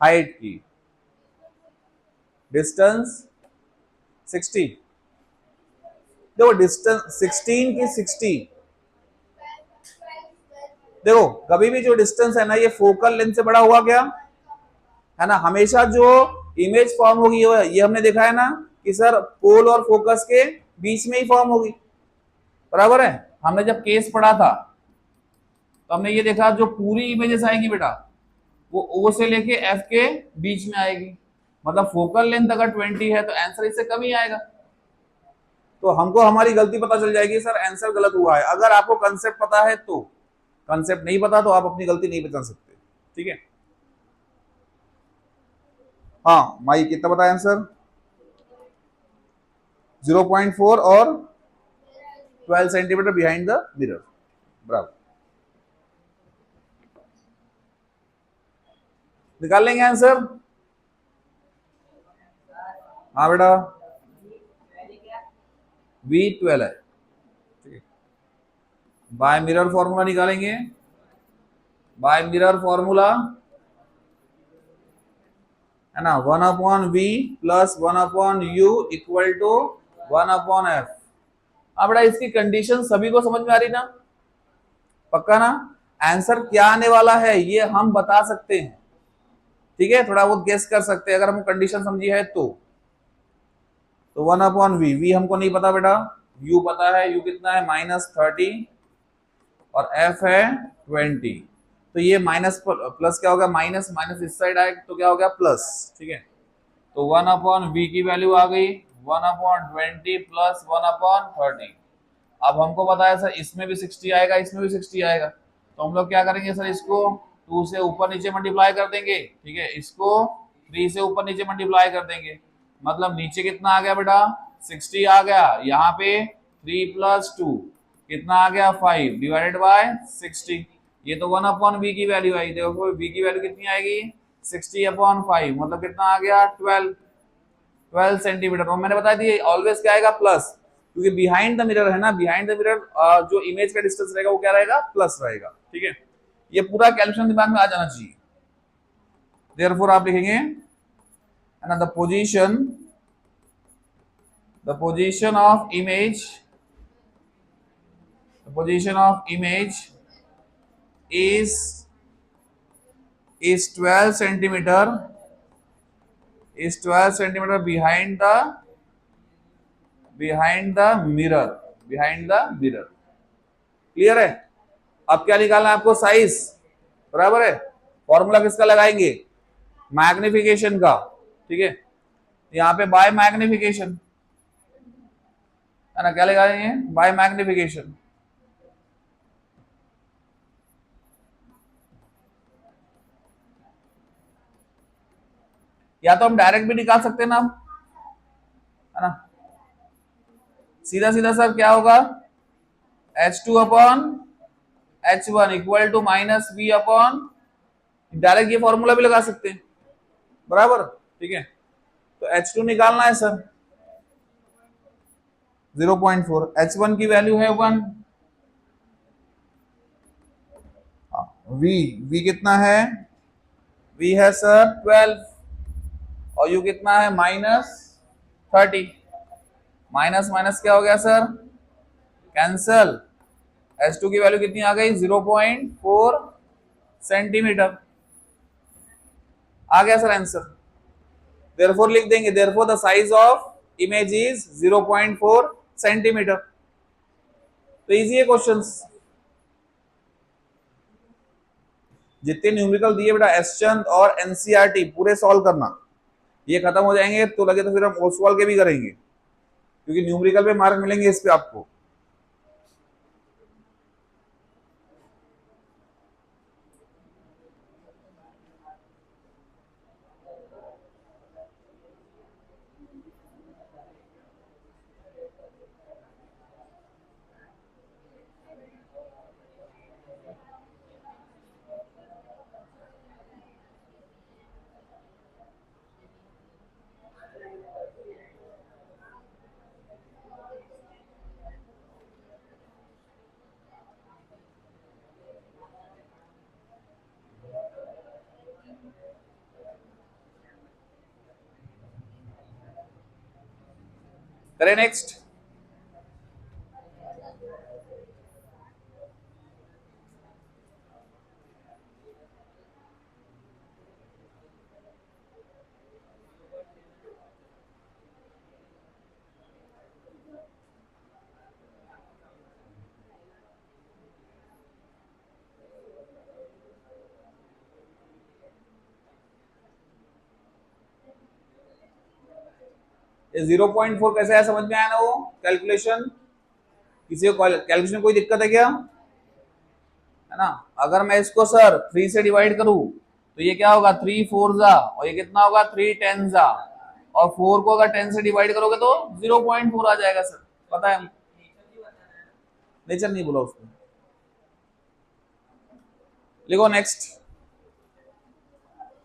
हाइट की। डिस्टेंस 60, देखो डिस्टेंस 16 की 60, देखो कभी भी जो डिस्टेंस है ना ये फोकल लेंथ से बड़ा हुआ क्या है ना, हमेशा जो इमेज फॉर्म होगी ये हमने देखा है ना कि सर पोल और फोकस के बीच में ही फॉर्म होगी, बराबर है। हमने जब केस पढ़ा था तो हमने ये देखा जो पूरी इमेजेस आएंगी बेटा वो ओ से लेके एफ के बीच में आएगी, मतलब फोकल लेंथ अगर 20 है तो आंसर इससे कम ही आएगा। तो हमको हमारी गलती पता चल जाएगी सर आंसर गलत हुआ है, अगर आपको कंसेप्ट पता है तो। कंसेप्ट नहीं पता तो आप अपनी गलती नहीं बता सकते, ठीक है। हाँ माई कितना बताया आंसर, 0.4 और 12 सेंटीमीटर बिहाइंड द मिरर, बराबर। निकाल लेंगे आंसर। हाँ बेटा V12 है, ठीक है। बाय मिरर फॉर्मूला निकालेंगे, बाय मिरर फॉर्मूला है ना 1/V plus 1/U equal to 1/F। अब बेटा इसकी कंडीशन सभी को समझ में आ रही ना, पक्का ना। आंसर क्या आने वाला है ये हम बता सकते हैं, ठीक है, थोड़ा बहुत गेस कर सकते हैं अगर हमको कंडीशन समझी है तो 1/V, V हमको नहीं पता बेटा, U पता है, U कितना है -30 और F है 20। तो ये माइनस प्लस क्या होगा, माइनस माइनस इस साइड आए तो क्या हो गया प्लस, ठीक है। तो 1/V की वैल्यू आ गई 1/20 प्लस 1/30। अब हमको पता है सर इसमें भी 60 आएगा, इसमें भी 60 आएगा, तो हम लोग क्या करेंगे सर इसको 2 से ऊपर नीचे मल्टीप्लाई कर देंगे, ठीक है, इसको 3 से ऊपर नीचे मल्टीप्लाई कर देंगे, मतलब नीचे कितना आ गया बेटा 60 आ गया, यहाँ पे 3 प्लस 2 कितना आ गया 5 डिवाइडेड बाय 60। ये तो 1/V की वैल्यू आई, देखो V की वैल्यू कितनी आएगी 60/5, मतलब कितना आ गया 12 सेंटीमीटर। और मैंने बता दी ऑलवेज क्या आएगा प्लस, क्योंकि बिहाइंड द मिरर है ना, बिहाइंड द मिरर जो इमेज का डिस्टेंस रहेगा वो क्या रहेगा प्लस रहेगा, ठीक है। ये पूरा कैलकुलेशन दिमाग में आ जाना चाहिए। देयरफॉर आप लिखेंगे है ना the position of image, the position of image is is 12 centimeter, is 12 centimeter behind the mirror, behind the mirror। Clear है। अब क्या निकालना है आपको साइज, बराबर है। फॉर्मूला किसका लगाएंगे मैग्निफिकेशन का, ठीक है। यहाँ पे बाय मैग्निफिकेशन है ना, क्या लगाएंगे बाय मैग्निफिकेशन। या तो हम डायरेक्ट भी निकाल सकते हैं ना, है ना, सीधा सीधा सर क्या होगा H2/H1 equal to -V/, direct ये फॉर्मूला भी लगा सकते हैं, बराबर, ठीक है। तो H2 निकालना है सर 0.4, H1 की वैल्यू है 1, V कितना है, V है सर 12 और U कितना है -30, माइनस माइनस क्या हो गया सर कैंसल, H2 की वैल्यू कितनी आ गई 0.4 सेंटीमीटर, आ गया सर आंसर। देयरफॉर लिख देंगे therefore the size of image is 0.4 centimetre. तो इजी है क्वेश्चंस, जितने न्यूमेरिकल दिए बेटा एसचंद और एनसीईआरटी पूरे सॉल्व करना, ये खत्म हो जाएंगे तो लगे तो फिर हम ओसवाल के भी करेंगे, क्योंकि न्यूमेरिकल पे मार्क मिलेंगे इस पे आपको। करें नेक्स्ट। ये 0.4 कैसे है, समझ में आया ना वो कैलकुलेशन? किसी को कैलकुलेशन कोई दिक्कत है क्या? है ना? अगर मैं इसको सर 3 से डिवाइड करूं तो ये क्या होगा, 3 4 जा, और ये कितना होगा 3 10 जा, और 4 को अगर 10 से डिवाइड करोगे तो 0.4 आ जाएगा सर। पता है, नेचर नहीं बोला उसको। लिखो नेक्स्ट,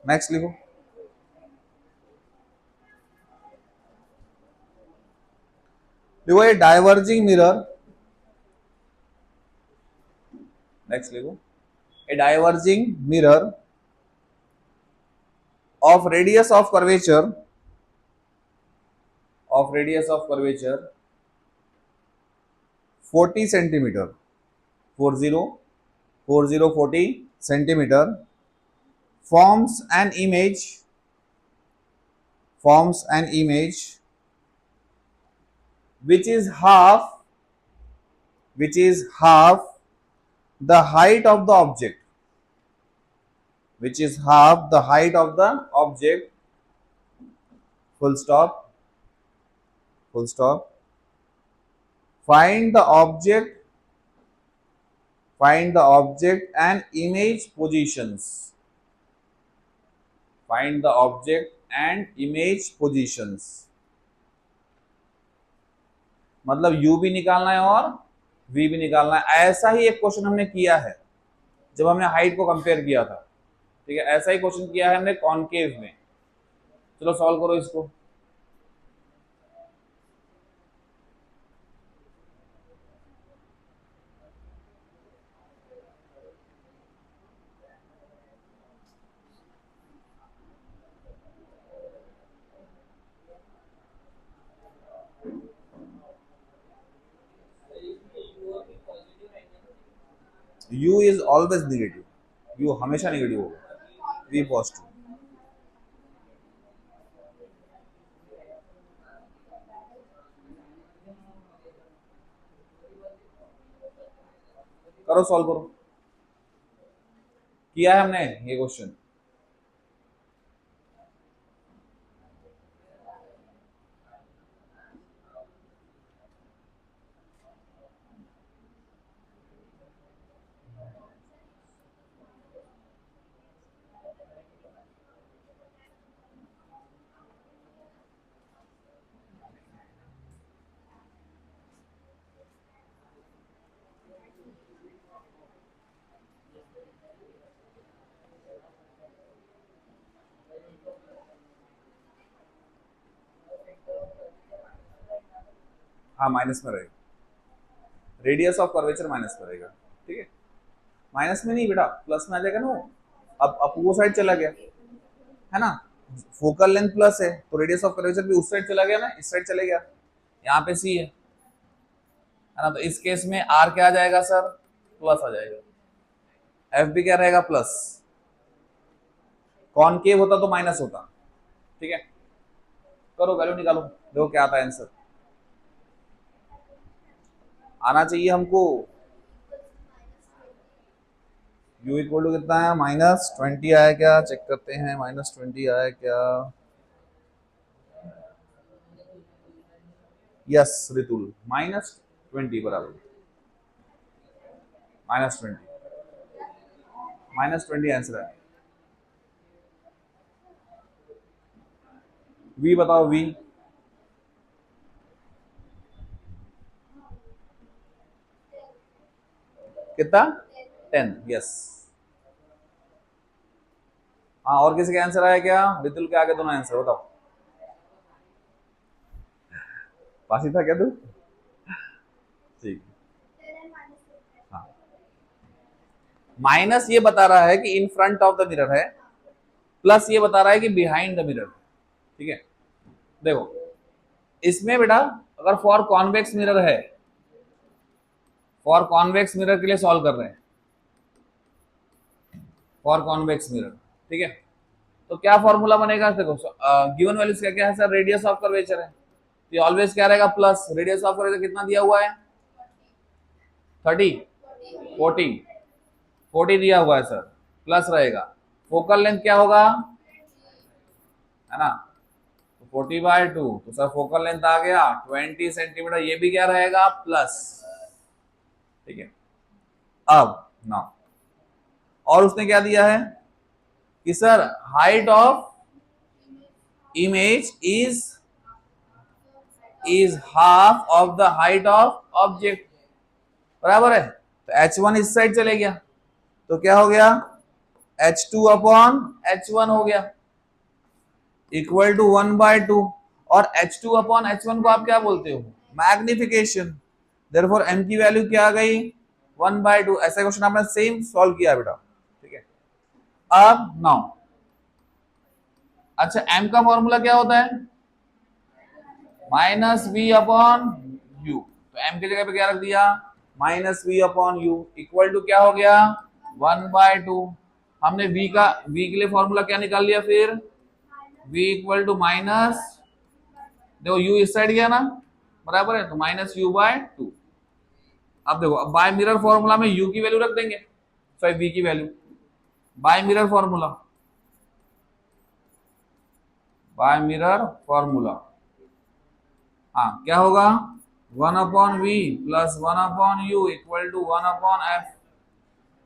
नेक्स्ट लिखो। देखो ये डाइवर्जिंग मिरर, नेक्स्ट लिखो, ए diverging mirror of radius of curvature 40 centimeter, 40 centimeter forms an image which is half the height of the object, full stop, find the object and image positions, मतलब u भी निकालना है और v भी निकालना है। ऐसा ही एक क्वेश्चन हमने किया है जब हमने हाइट को कंपेयर किया था, ठीक है? ऐसा ही क्वेश्चन किया है हमने कॉनकेव में। चलो सॉल्व करो इसको। u is always negative, u हमेशा नेगेटिव होगा, v पॉजिटिव। करो सॉल्व करो, किया है हमने ये क्वेश्चन। हाँ माइनस में रहेगा, रेडियस ऑफ कर्वेचर माइनस में रहेगा, ठीक है? माइनस में नहीं बेटा, प्लस में आ जाएगा ना वो। अब वो साइड चला गया है ना, फोकल लेंथ प्लस है तो रेडियस ऑफ कर्वेचर भी उस साइड चला गया ना, इस साइड चले गया। यहाँ पे सी है ना, तो इस केस में आर क्या आ जाएगा सर, प्लस आ जाएगा। एफ भी क्या रहेगा, प्लस। कॉनकेव होता तो माइनस होता, ठीक है? करो वैल्यू निकालो, देखो क्या आता है आंसर। आना चाहिए हमको u इक्वल टू कितना है, -20 आया क्या, चेक करते हैं, -20 आया क्या? यस रितुल, -20 बराबर, -20 आंसर है। v बताओ, v कितना, 10, यस। हाँ और किसी का आंसर आया क्या, रितुल के आगे दोनों आंसर बताओ। पासी था क्या तू? ठीक, हाँ। माइनस ये बता रहा है कि इन फ्रंट ऑफ द मिरर है, प्लस ये बता रहा है कि बिहाइंड द मिरर, ठीक है? देखो इसमें बेटा अगर फॉर कॉन्वेक्स मिरर है, फॉर कॉन्वेक्स मिरर के लिए सॉल्व कर रहे हैं, फॉर कॉन्वेक्स मिरर, ठीक है? तो क्या फॉर्मूला बनेगा, देखो गिवन वैल्यूज क्या क्या है सर, रेडियस ऑफ कर्वेचर है, ये ऑलवेज क्या रहेगा, प्लस। रेडियस ऑफ कर्वेचर कितना दिया हुआ है, 30, 40 दिया हुआ है सर, प्लस रहेगा। फोकल लेंथ क्या होगा, है ना, तो 40/2, तो सर फोकल लेंथ आ गया 20 सेंटीमीटर, ये भी क्या रहेगा प्लस, ठीक है। अब ना, और उसने क्या दिया है कि sir height of image is half of the height of object, बराबर है। तो h1 इस साइड चले गया, तो क्या हो गया h2 अपॉन h1 हो गया इक्वल टू 1/2, और h2 अपॉन h1 को आप क्या बोलते हो, मैग्निफिकेशन। देयरफॉर m की वैल्यू क्या आ गई 1/2। ऐसा क्वेश्चन आपने सेम सॉल्व किया बेटा, ठीक है। अब नाउ, अच्छा m का फॉर्मूला क्या होता है, माइनस वी अपॉन यू, तो m की जगह पे क्या रख दिया minus v upon u equal to क्या हो गया 1/2। हमने v के लिए फॉर्मूला क्या निकाल लिया, फिर v इक्वल टू माइनस, देखो u इस साइड गया ना, बराबर है, तो -u/2। अब देखो, अब बाय मिरर फॉर्मूला में u की वैल्यू रख देंगे, सॉरी v की value, by mirror formula, by mirror formula, हाँ क्या होगा 1/v plus 1/u equal to 1/f,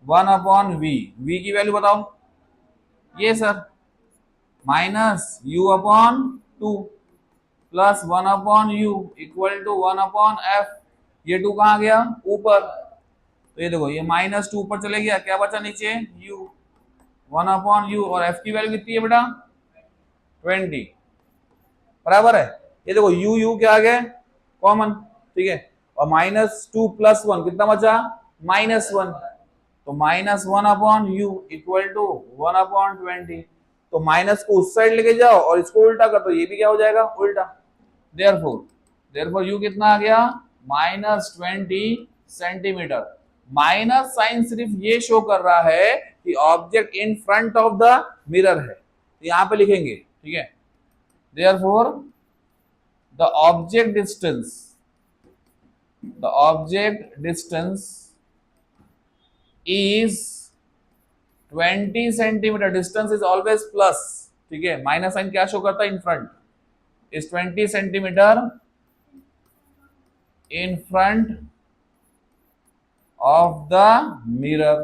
1/v, v की वैल्यू बताओ, ये sir -u/2 plus 1/u equal to 1/f, ये 2 कहाँ गया ऊपर, तो ये देखो ये -2 ऊपर चले गया, क्या बचा नीचे u, 1/u, और f की वैल्यू कितनी है बेटा 20, बराबर है। ये देखो u क्या आ गया कॉमन, ठीक है, और -2 प्लस 1 कितना बचा -1, तो -1/u इक्वल टू 1/20, तो माइनस को उस साइड लेके जाओ और इसको उल्टा कर, तो ये भी क्या हो जाएगा उल्टा। देयरफॉर u कितना आ गया -20 सेंटीमीटर। माइनस साइन सिर्फ ये शो कर रहा है कि object in front of the mirror है, तो यहां पे लिखेंगे, ठीक है। Therefore the object distance is 20 centimetre, distance is always plus, ठीक है, माइनस साइन क्या शो करता है in front, is 20 centimetre in front of the mirror.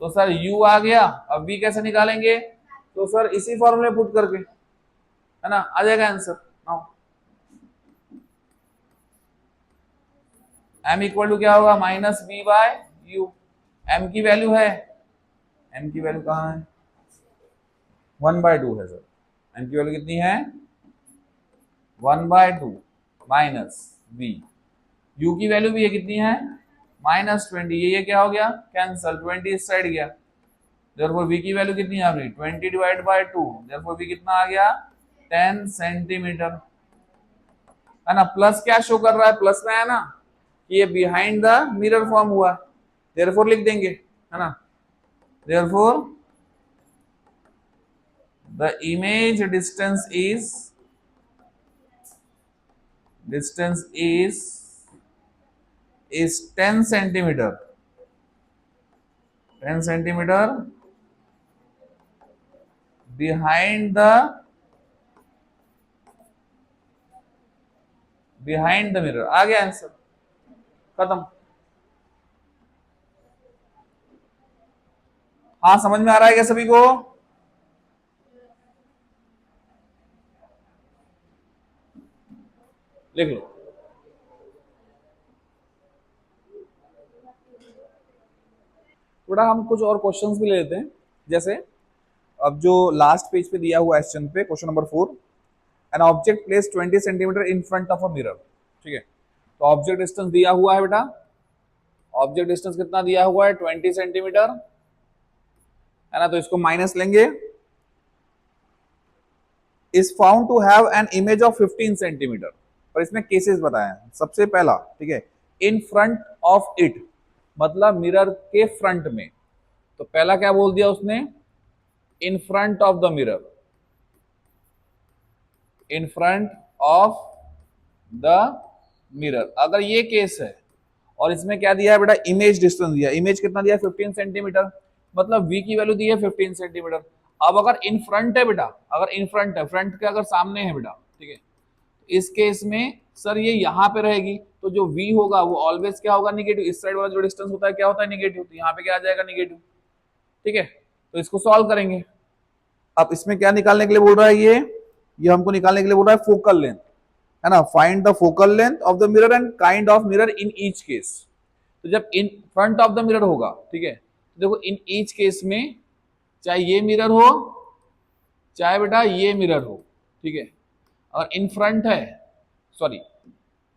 तो सर u आ गया, अब v कैसे निकालेंगे, तो सर इसी फॉर्मूले पुट करके, है ना, आ जाएगा answer. Now m equal to क्या होगा -v/u, m की वैल्यू है, m की वैल्यू कहाँ है 1/2 है सर, m की वैल्यू कितनी है 1/2 माइनस v, u की वैल्यू भी है कितनी है -20, ये क्या हो गया कैंसल, 20 इस साइड गया, देयरफॉर v की वैल्यू कितनी आ गई 20 डिवाइड बाय 2, देयरफॉर v कितना आ गया 10 सेंटीमीटर, है ना। प्लस क्या शो कर रहा है, प्लस में है ना कि ये बिहाइंड द मिरर फॉर्म हुआ, देयरफॉर लिख देंगे, है ना। Therefore the image distance is 10 centimeter, 10 centimeter behind the mirror। आ गया आंसर, खत्म। हाँ समझ में आ रहा है क्या सभी को, लिख लो। थोड़ा हम कुछ और क्वेश्चंस भी ले लेते हैं, जैसे अब जो लास्ट पेज पे दिया हुआ क्वेश्चन पे, question number 4, an object place 20 centimetre in front of a mirror, ठीक है। तो ऑब्जेक्ट डिस्टेंस दिया हुआ है बेटा, ऑब्जेक्ट डिस्टेंस कितना दिया हुआ है 20 सेंटीमीटर, है ना, तो इसको माइनस लेंगे, is found to have an image of 15 centimetre, और इसमें केसेस बताए हैं। सबसे पहला, ठीक है, इन फ्रंट ऑफ इट, मतलब मिरर के फ्रंट में, तो पहला क्या बोल दिया उसने, in front of the mirror, in front of the mirror, अगर ये केस है, और इसमें क्या दिया है बेटा इमेज डिस्टेंस दिया, इमेज कितना दिया 15 सेंटीमीटर, मतलब v की वैल्यू दी है 15 सेंटीमीटर। अब अगर इन फ्रंट है बेटा, अगर इन फ्रंट है, फ्रंट के अगर सामने है बेटा, ठीक है, इस केस में सर ये यहाँ पे रहेगी, तो जो v होगा वो ऑलवेज क्या होगा, निगेटिव। इस साइड वाला जो डिस्टेंस होता है क्या होता है, निगेटिव, तो यहाँ पे क्या आ जाएगा, निगेटिव। ठीक है, तो इसको सॉल्व करेंगे। अब इसमें क्या निकालने के लिए बोल रहा है ये हमको निकालने के लिए बोल रहा है फोकल लेंथ, है ना। Find the focal length of the mirror and kind of mirror in each case. तो जब इन फ्रंट ऑफ द मिरर होगा, ठीक है, तो देखो इन ईच केस में चाहे ये मिरर हो चाहे बेटा ये मिरर हो, ठीक है, और इन फ्रंट है, सॉरी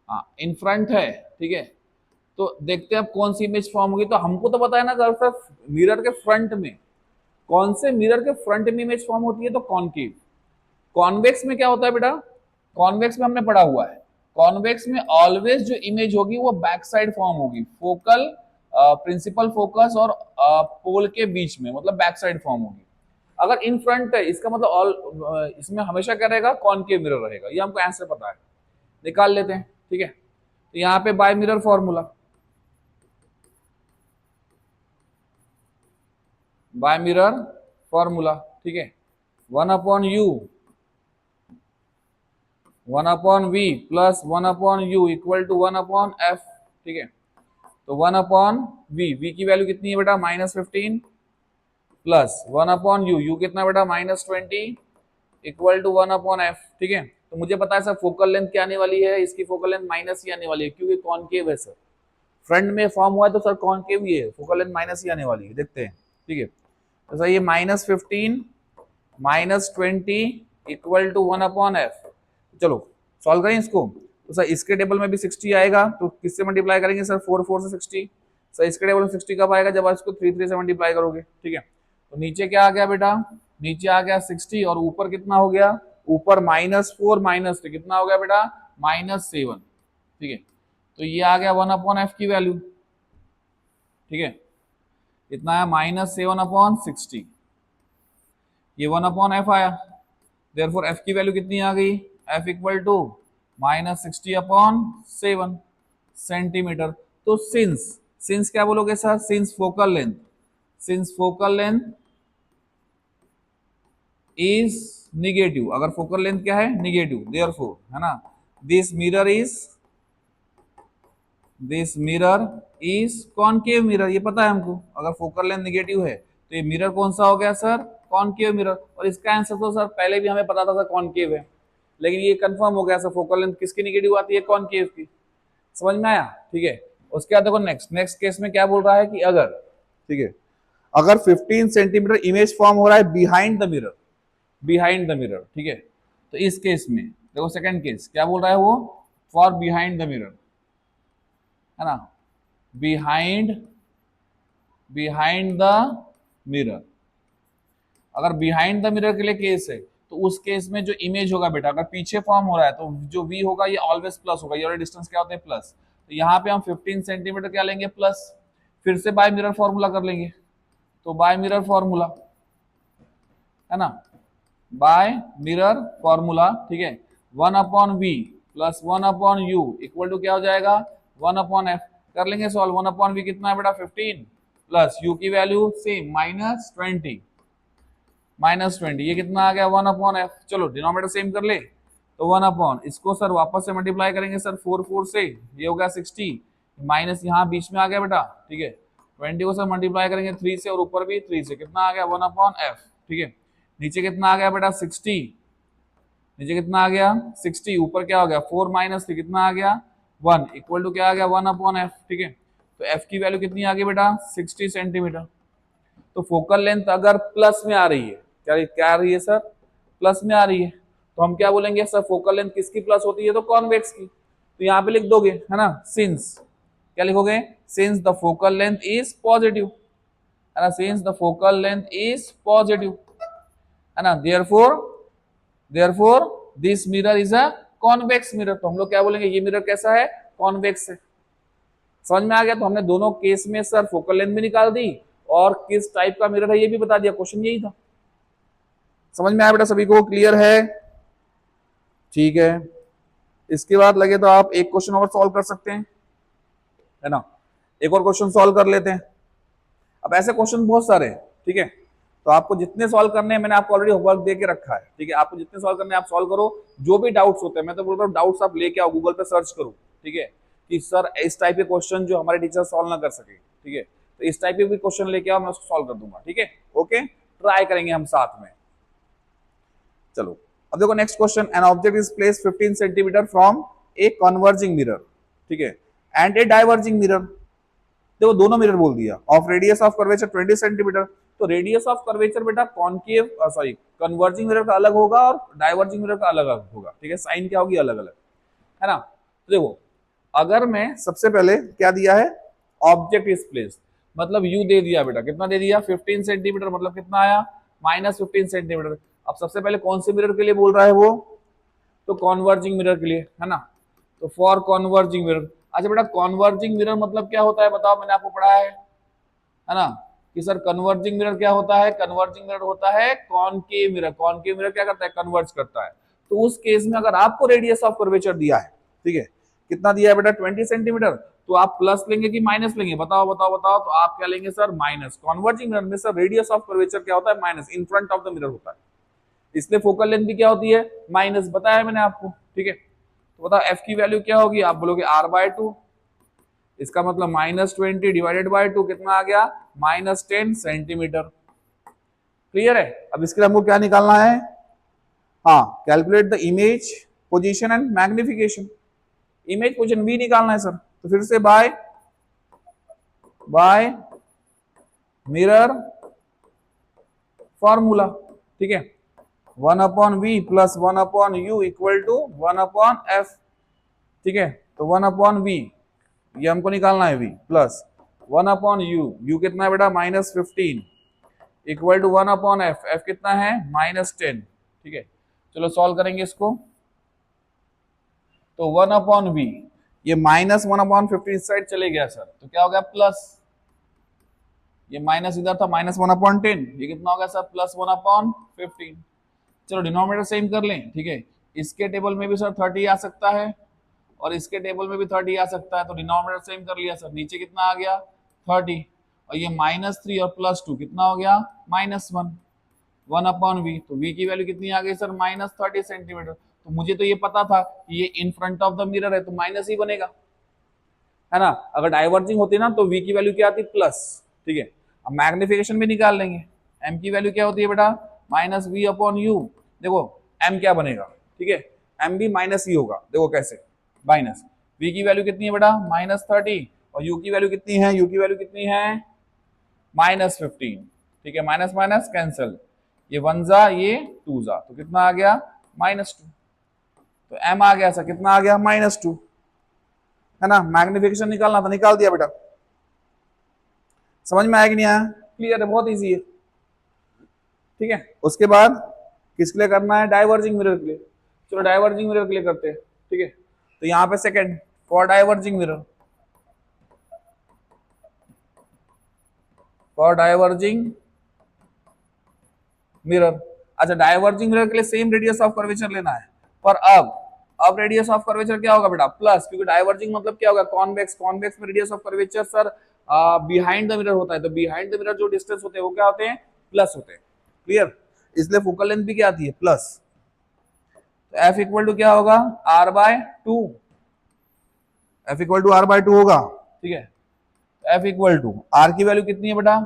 हाँ इन फ्रंट है, ठीक है, तो देखते हैं अब कौन सी इमेज फॉर्म होगी। तो हमको तो पता है ना सर, मिरर के फ्रंट में कौन से मिरर के फ्रंट में इमेज फॉर्म होती है, तो कॉनकेव। कॉन्वेक्स में क्या होता है बेटा, कॉन्वेक्स में हमने पढ़ा हुआ है, कॉन्वेक्स में ऑलवेज जो इमेज होगी वो बैक साइड फॉर्म होगी, फोकल प्रिंसिपल फोकस और पोल के बीच में, मतलब बैक साइड फॉर्म होगी। अगर इन फ्रंट है इसका मतलब ऑल इसमें हमेशा क्या रहेगा, कॉनकेव मिरर रहेगा। ये हमको आंसर पता है, निकाल लेते हैं। ठीक है, तो यहाँ पे by mirror formula, by mirror formula, ठीक है, 1/u 1/v plus 1/u equal to 1/f। ठीक है, तो 1/v, v की वैल्यू कितनी है बेटा, -15 प्लस 1/u, u कितना बेटा, -20 इक्वल टू 1/f। ठीक है, तो मुझे पता है सर फोकल लेंथ क्या आने वाली है, इसकी फोकल लेंथ माइनस ही आने वाली है, क्योंकि कॉनकेव है सर, फ्रंट में फॉर्म हुआ है तो सर कॉनकेव ही है, फोकल लेंथ माइनस ही आने वाली है। देखते हैं, ठीक है, तो सर ये -15 -20 इक्वल टू 1/f। चलो सॉल्व करें इसको। तो सर इसके टेबल में भी 60 आएगा, तो किससे मल्टीप्लाई करेंगे सर, 4 से 60। सर इसके टेबल में 60 कब आएगा, जब आप इसको 3 से मल्टीप्लाई करोगे। ठीक है, तो नीचे क्या आ गया बेटा, नीचे आ गया 60 और ऊपर कितना हो गया, ऊपर -4 -3 कितना हो गया बेटा, -7। ठीक है, तो ये आ गया 1/f की वैल्यू। ठीक है, कितना है, -7/60, ये 1/f आया। देयरफॉर f की वैल्यू कितनी आ गई, f इक्वल टू -60/7 सेंटीमीटर। तो सिंस क्या बोलोगे sir, since focal length is negative, अगर फोकल लेंथ क्या है, निगेटिव, देयरफॉर, है ना, this mirror is concave mirror. ये पता है हमको, अगर फोकल लेंथ निगेटिव है तो ये मिरर कौन सा हो गया सर, कॉनकेव मिरर। और इसका आंसर तो सर पहले भी हमें पता था सर कॉनकेव है, लेकिन ये कंफर्म हो गया सर, फोकल लेंथ किसकी निगेटिव आती है, कॉनकेव की। समझ में आया। ठीक है, उसके बाद देखो नेक्स्ट केस में क्या बोल रहा है कि अगर, ठीक है, अगर 15 सेंटीमीटर इमेज फॉर्म हो रहा है बिहाइंड द मिरर, ठीक है, तो इस केस में देखो सेकंड केस क्या बोल रहा है वो, फॉर बिहाइंड द मिरर, है ना, बिहाइंड द मिरर। अगर बिहाइंड द मिरर के लिए केस है, तो उस केस में जो इमेज होगा बेटा, अगर पीछे फॉर्म हो रहा है तो जो v होगा ये ऑलवेज प्लस होगा, ये वाला डिस्टेंस क्या होता है, प्लस। तो यहाँ पे हम 15 सेंटीमीटर क्या लेंगे, प्लस, फिर से बाय मिरर फॉर्मूला कर लेंगे। तो बाय मिरर फॉर्मूला, है ना, बाय मिरर फॉर्मूला, ठीक है, 1/v plus 1/u equal to क्या हो जाएगा, 1/f। कर लेंगे सॉल्व, 1/v कितना है बेटा, 15 प्लस u की वैल्यू सेम -20 ये कितना आ गया, 1/f। चलो डिनोमिनेटर सेम कर ले, तो 1/, इसको सर वापस से मल्टीप्लाई करेंगे सर 4 से, ये हो गया 60, माइनस यहाँ बीच में आ गया बेटा। ठीक है, 20 को सर मल्टीप्लाई करेंगे 3 से और ऊपर भी 3 से, कितना आ गया 1/f। ठीक है, नीचे कितना आ गया बेटा 60, नीचे कितना आ गया 60, ऊपर क्या हो गया 4 -3 कितना आ गया 1 इक्वल टू क्या आ गया 1/f। ठीक है, तो f की वैल्यू कितनी आ गई बेटा 60 सेंटीमीटर। तो फोकल लेंथ अगर प्लस में आ रही है, क्या आ रही है सर, प्लस में आ रही है, तो हम क्या बोलेंगे सर, फोकल लेंथ किसकी प्लस होती है, तो कॉन्वेक्स की। तो यहाँ पे लिख दोगे, है ना, सिंस, क्या लिखोगे, since the focal length is positive, है ना, since the focal length is positive, है ना, therefore this mirror is a convex mirror. तो हम लोग क्या बोलेंगे, ये मिरर कैसा है, कॉन्वेक्स है। समझ में आ गया। तो हमने दोनों केस में सर फोकल लेंथ भी निकाल दी और किस टाइप का मिरर है ये भी बता दिया, क्वेश्चन यही था। समझ में आया बेटा सभी को, क्लियर है, ठीक है। इसके बाद लगे तो आप एक क्वेश्चन और सॉल्व कर सकते हैं, है ना, एक और क्वेश्चन सॉल्व कर लेते हैं। अब ऐसे क्वेश्चन बहुत सारे हैं, ठीक है, तो आपको जितने सॉल्व करने हैं मैंने आपको ऑलरेडी होमवर्क दे के रखा है, ठीक है। आपको जितने सॉल्व करने हैं आप सॉल्व करो, जो भी डाउट्स होते हैं मैं तो बोलता हूँ डाउट्स आप लेके आओ, गूगल पे सर्च करो, ठीक है, कि सर इस टाइप के क्वेश्चन जो हमारे टीचर सॉल्व ना कर सके, ठीक है, तो इस टाइप के भी क्वेश्चन लेके आओ, मैं उसको सॉल्व कर दूंगा, ठीक है। ओके, ट्राई करेंगे हम साथ में। चलो अब देखो next question, an object is place 15 centimetre from a converging mirror, ठीक है, एंड ए डाइवर्जिंग मिरर। देखो दोनों मिरर बोल दिया, of radius of curvature 20 centimetre, तो रेडियस ऑफ कर्वेचर बेटा कॉनकेव सॉरी कन्वर्जिंग मिरर का अलग होगा और डाइवर्जिंग मिरर का अलग होगा, ठीक है, साइन क्या होगी अलग अलग, है ना। तो देखो अगर मैं सबसे पहले क्या दिया है, ऑब्जेक्ट इज प्लेस, मतलब यू दे दिया बेटा, कितना दे दिया 15 सेंटीमीटर, मतलब कितना आया -15 सेंटीमीटर। अब सबसे पहले कौन से मिरर के लिए बोल रहा है वो, तो कॉन्वर्जिंग मिरर के लिए, है ना। तो फॉर कॉन्वर्जिंग मिरर, अच्छा बेटा कॉन्वर्जिंग मिरर मतलब क्या होता है बताओ, मैंने आपको पढ़ा है ना, कि सर कन्वर्जिंग मिरर क्या होता है, कन्वर्जिंग मिरर होता है कॉनकेव मिरर, कॉनकेव मिरर क्या करता है, कन्वर्ज करता है। तो उस केस में अगर आपको रेडियस ऑफ कर्वेचर दिया है, ठीक है, कितना दिया है बेटा 20 सेंटीमीटर, तो आप प्लस लेंगे कि माइनस लेंगे, बताओ बताओ बताओ, तो आप क्या लेंगे सर माइनस। कॉन्वर्जिंग मिरर में सर रेडियस ऑफ कर्वेचर क्या होता है, minus, in front of the mirror होता है, इसलिए फोकल लेंथ भी क्या होती है माइनस, बताया मैंने आपको, ठीक है। तो बताओ एफ की वैल्यू क्या होगी, आप बोलोगे r/2, इसका मतलब -20 डिवाइडेड बाय 2 कितना आ गया -10 सेंटीमीटर। क्लियर है। अब इसके लिए हमको क्या निकालना है, हाँ, calculate the image position and magnification, image position भी निकालना है सर। तो फिर से बाय मिरर फॉर्मूला, ठीक है, 1/v plus 1/u equal to 1/f, ठीक है। तो 1/v ये हमको निकालना है v प्लस 1/u, u कितना है बेटा -15 इक्वल टू 1/f, f कितना है -10, ठीक है। चलो सॉल्व करेंगे इसको, तो 1/v, ये -1/15 इस साइड चले गया सर, तो क्या हो गया प्लस, ये माइनस इधर था -1/10, ये कितना हो गया सर +1/15। चलो डिनोमिनेटर सेम कर लें, ठीक है, इसके टेबल में भी सर 30 आ सकता है और इसके टेबल में भी 30 आ सकता है, तो डिनोमिनेटर सेम कर लिया सर, नीचे कितना आ गया 30, और ये -3 और +2 कितना हो गया -1, 1/v, तो v की वैल्यू कितनी आ गई सर -30 सेंटीमीटर। तो मुझे तो ये पता था कि ये इन फ्रंट ऑफ द मिरर है, तो माइनस ही बनेगा, है ना। अगर डाइवर्जिंग होती ना तो v की वैल्यू क्या आती प्लस, ठीक है। अब मैग्निफिकेशन भी निकाल लेंगे, m की वैल्यू क्या होती है बेटा -v/u, देखो m क्या बनेगा, ठीक है, m भी माइनस ही होगा, देखो कैसे, माइनस v की वैल्यू कितनी है बेटा -30 और u की वैल्यू कितनी है, u की वैल्यू कितनी है -15, ठीक है, माइनस माइनस कैंसिल, ये 1 जा ये 2 जा, तो कितना आ गया -2, तो m आ गया सर कितना आ गया -2, है ना। मैग्निफिकेशन निकालना था, निकाल दिया बेटा। समझ में आया कि नहीं आया, क्लियर है, बहुत इजी है, ठीक है। उसके बाद किसके लिए करना है, डाइवर्जिंग मिरर के लिए। चलो डाइवर्जिंग मिरर के लिए करते हैं, ठीक है। तो यहाँ पे second for diverging mirror, for diverging mirror, अच्छा डाइवर्जिंग मिरर के लिए सेम रेडियस ऑफ कर्वेचर लेना है, पर अब रेडियस ऑफ कर्वेचर क्या होगा बेटा प्लस, क्योंकि डाइवर्जिंग मतलब क्या होगा कॉन्वेक्स, कॉन्वेक्स में radius of curvature sir behind the mirror होता है, तो बिहाइंड द मिरर जो डिस्टेंस होते हैं वो क्या होते हैं प्लस होते हैं, क्लियर। इसलिए फोकल लेंथ भी क्या आती है प्लस, तो f इक्वल टू क्या होगा r/2, f equal to r/2 होगा, ठीक है। f इक्वल टू r की वैल्यू कितनी है बेटा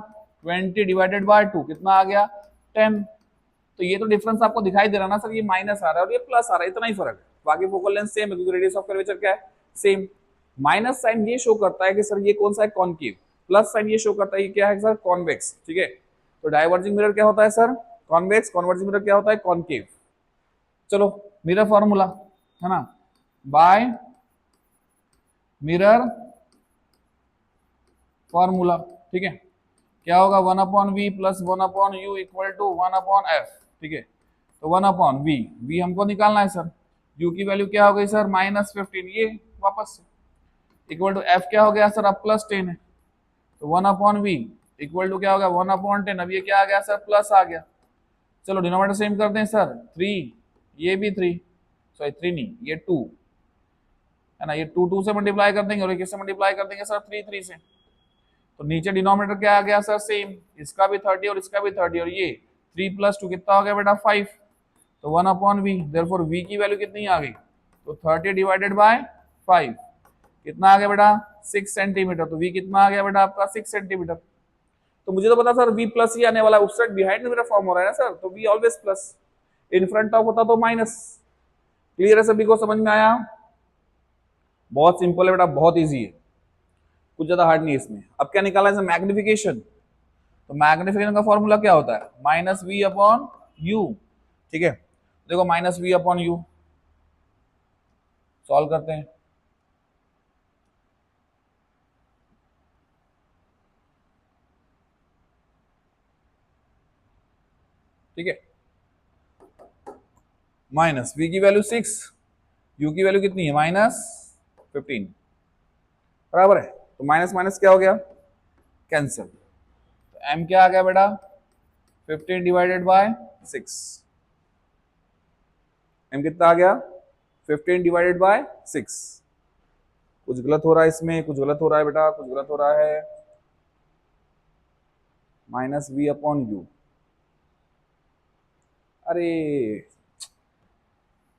20 डिवाइडेड बाय 2 कितना आ गया 10, तो ये तो डिफरेंस आपको दिखाई दे रहा ना सर, ये माइनस आ रहा है और ये प्लस आ रहा है, इतना ही फर्क है, बाकी फोकल लेंथ सेम है क्योंकि रेडियस ऑफ कर्वेचर क्या है सेम। माइनस साइन ये शो करता है कि सर ये कौन सा है कॉनकेव, प्लस साइन ये शो करता है कि क्या है सर कॉन्वेक्स, ठीक है। तो डाइवर्जिंग मिरर क्या होता है सर कॉन्वेक्स, कॉन्वर्जिंग मिरर क्या होता है कॉनकेव। चलो मिरर फॉर्मूला है ना, बाय मिरर फॉर्मूला, ठीक है, क्या होगा 1/v plus 1/u equal to 1/f, ठीक है। तो 1/v, v हमको निकालना है सर, u की वैल्यू क्या हो गई सर -15, ये वापस से इक्वल टू f क्या हो गया सर अब +10 है, तो 1/v इक्वल टू क्या हो गया 1/10, अब ये क्या आ गया सर प्लस आ गया। चलो डिनोमिनेटर सेम करते हैं सर, 3 ये भी 3, सॉरी 3 नहीं ये 2 है ना, ये 2 2 से मल्टीप्लाई कर देंगे और किससे मल्टीप्लाई कर देंगे सर 3 3 से, तो नीचे डिनोमिनेटर क्या आ गया सर, सेम, इसका भी 30 और इसका भी 30, और ये 3 + 2 कितना हो गया बेटा 5, तो 1/v, देयरफॉर v की वैल्यू कितनी आ गई, तो 30 डिवाइडेड बाय 5 कितना आ गया बेटा 6 सेंटीमीटर, तो v कितना आ गया बेटा आपका 6 सेंटीमीटर। तो मुझे तो पता सर v प्लस ही आने वाला है, उस साइड बिहाइंड मेरा फॉर्म हो रहा है ना सर, तो v always plus, in front of होता तो माइनस। क्लियर है, सभी को समझ में आया? बहुत सिंपल है बेटा, बहुत इजी है, कुछ ज्यादा हार्ड नहीं है इसमें। अब क्या निकाला है मैग्निफिकेशन, तो मैग्निफिकेशन का फॉर्मूला क्या होता है, -v/u, ठीक है। देखो -v/u सॉल्व करते हैं, ठीक है। माइनस v की वैल्यू 6, u की वैल्यू कितनी है -15, बराबर है, तो माइनस माइनस क्या हो गया, कैंसिल, तो m क्या आ गया बेटा 15 डिवाइडेड बाय 6, m कितना आ गया 15 डिवाइडेड बाय 6। कुछ गलत हो रहा है इसमें, कुछ गलत हो रहा है बेटा, कुछ गलत हो रहा है, -v/u, अरे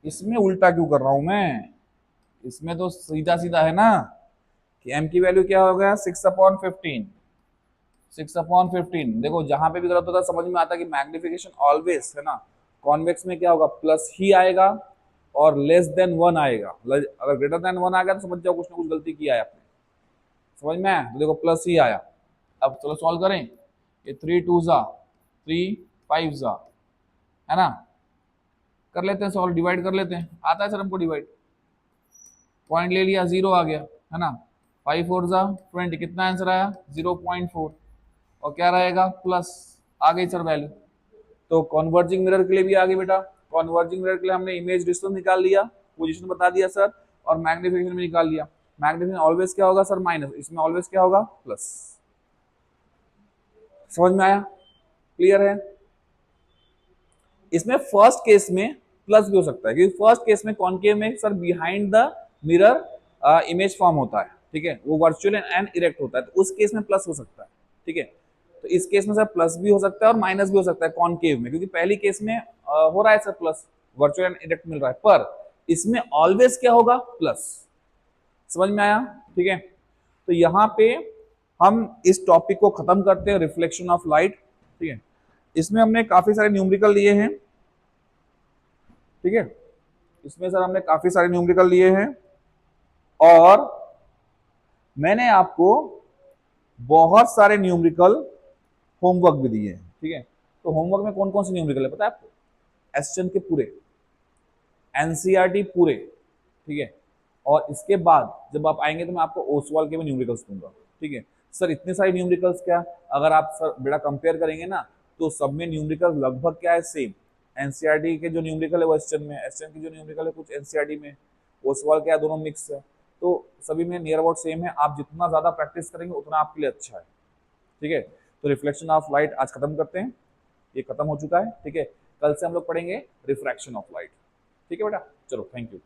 इसमें उल्टा क्यों कर रहा हूं मैं, इसमें तो सीधा सीधा है ना कि m की वैल्यू क्या हो गया 6/15, 6/15। देखो जहां पे भी गलत होता है समझ में आता है कि मैग्निफिकेशन ऑलवेज है ना, कॉन्वेक्स में क्या होगा प्लस ही आएगा और लेस देन 1 आएगा, अगर ग्रेटर देन 1 आ गया तो समझ जाओ कुछ ना कुछ गलती किया है आपने, समझ में आया, तो देखो प्लस ही आया। अब चलो सॉल्व करें, ये 3 2 जा 3 5 जा, है ना, कर लेते हैं सॉल्व, डिवाइड कर लेते हैं, आता है सर हमको डिवाइड, पॉइंट ले लिया 0 आ गया, है ना, 5 4 जा 20, कितना आंसर आया 0.4, और क्या रहेगा प्लस, आ गई सर वैल्यू। तो कॉन्वर्जिंग मिरर के लिए भी आ गई बेटा, कॉन्वर्जिंग मिरर के लिए हमने इमेज डिस्टेंस निकाल लिया, पोजीशन बता दिया सर, और मैग्निफिकेशन भी निकाल लिया। मैग्निफिकेशन ऑलवेज क्या होगा सर माइनस, इसमें ऑलवेज क्या होगा प्लस। समझ में आया, क्लियर है? इसमें फर्स्ट केस में प्लस भी हो सकता है, क्योंकि फर्स्ट केस में कॉनकेव में sir behind the mirror image form होता है, ठीक है, वो वर्चुअल एंड इरेक्ट होता है, तो उस केस में प्लस हो सकता है, ठीक है। तो इस केस में सर प्लस भी हो सकता है और माइनस भी हो सकता है कॉनकेव में, क्योंकि पहली केस में हो रहा है sir plus, virtual and erect मिल रहा है, पर इसमें ऑलवेज क्या होगा प्लस। समझ में आया, ठीक है। तो यहाँ पे हम इस टॉपिक को खत्म करते हैं, रिफ्लेक्शन ऑफ लाइट, ठीक है। इसमें हमने काफी सारे न्यूमेरिकल लिए हैं, ठीक है, इसमें सर हमने काफी सारे न्यूमेरिकल लिए हैं, और मैंने आपको बहुत सारे न्यूमेरिकल होमवर्क भी दिए हैं, ठीक है। तो होमवर्क में कौन कौन से न्यूमेरिकल है पता है आपको, एसचन के पूरे, एनसीईआरटी पूरे, ठीक है, और इसके बाद जब आप आएंगे तो मैं आपको ओसवाल के भी न्यूमेरिकल्स दूंगा, ठीक है। सर इतने सारे न्यूमेरिकल्स क्या, अगर आप सर बेटा कंपेयर करेंगे ना तो सब में न्यूमेरिकल लगभग क्या है सेम, एनसीईआरटी के जो न्यूमेरिकल है वो एसचन में, एसचन की जो न्यूमेरिकल है कुछ एनसीईआरटी में, ओसवाल क्या है दोनों मिक्स है, तो सभी में नियर अबाउट सेम है। आप जितना ज्यादा प्रैक्टिस करेंगे उतना आपके लिए अच्छा है, ठीक है। तो रिफ्लेक्शन ऑफ लाइट आज खत्म करते हैं, ये खत्म हो चुका है, ठीक है। कल से हम लोग पढ़ेंगे रिफ्रैक्शन ऑफ लाइट, ठीक है बेटा, चलो थैंक यू।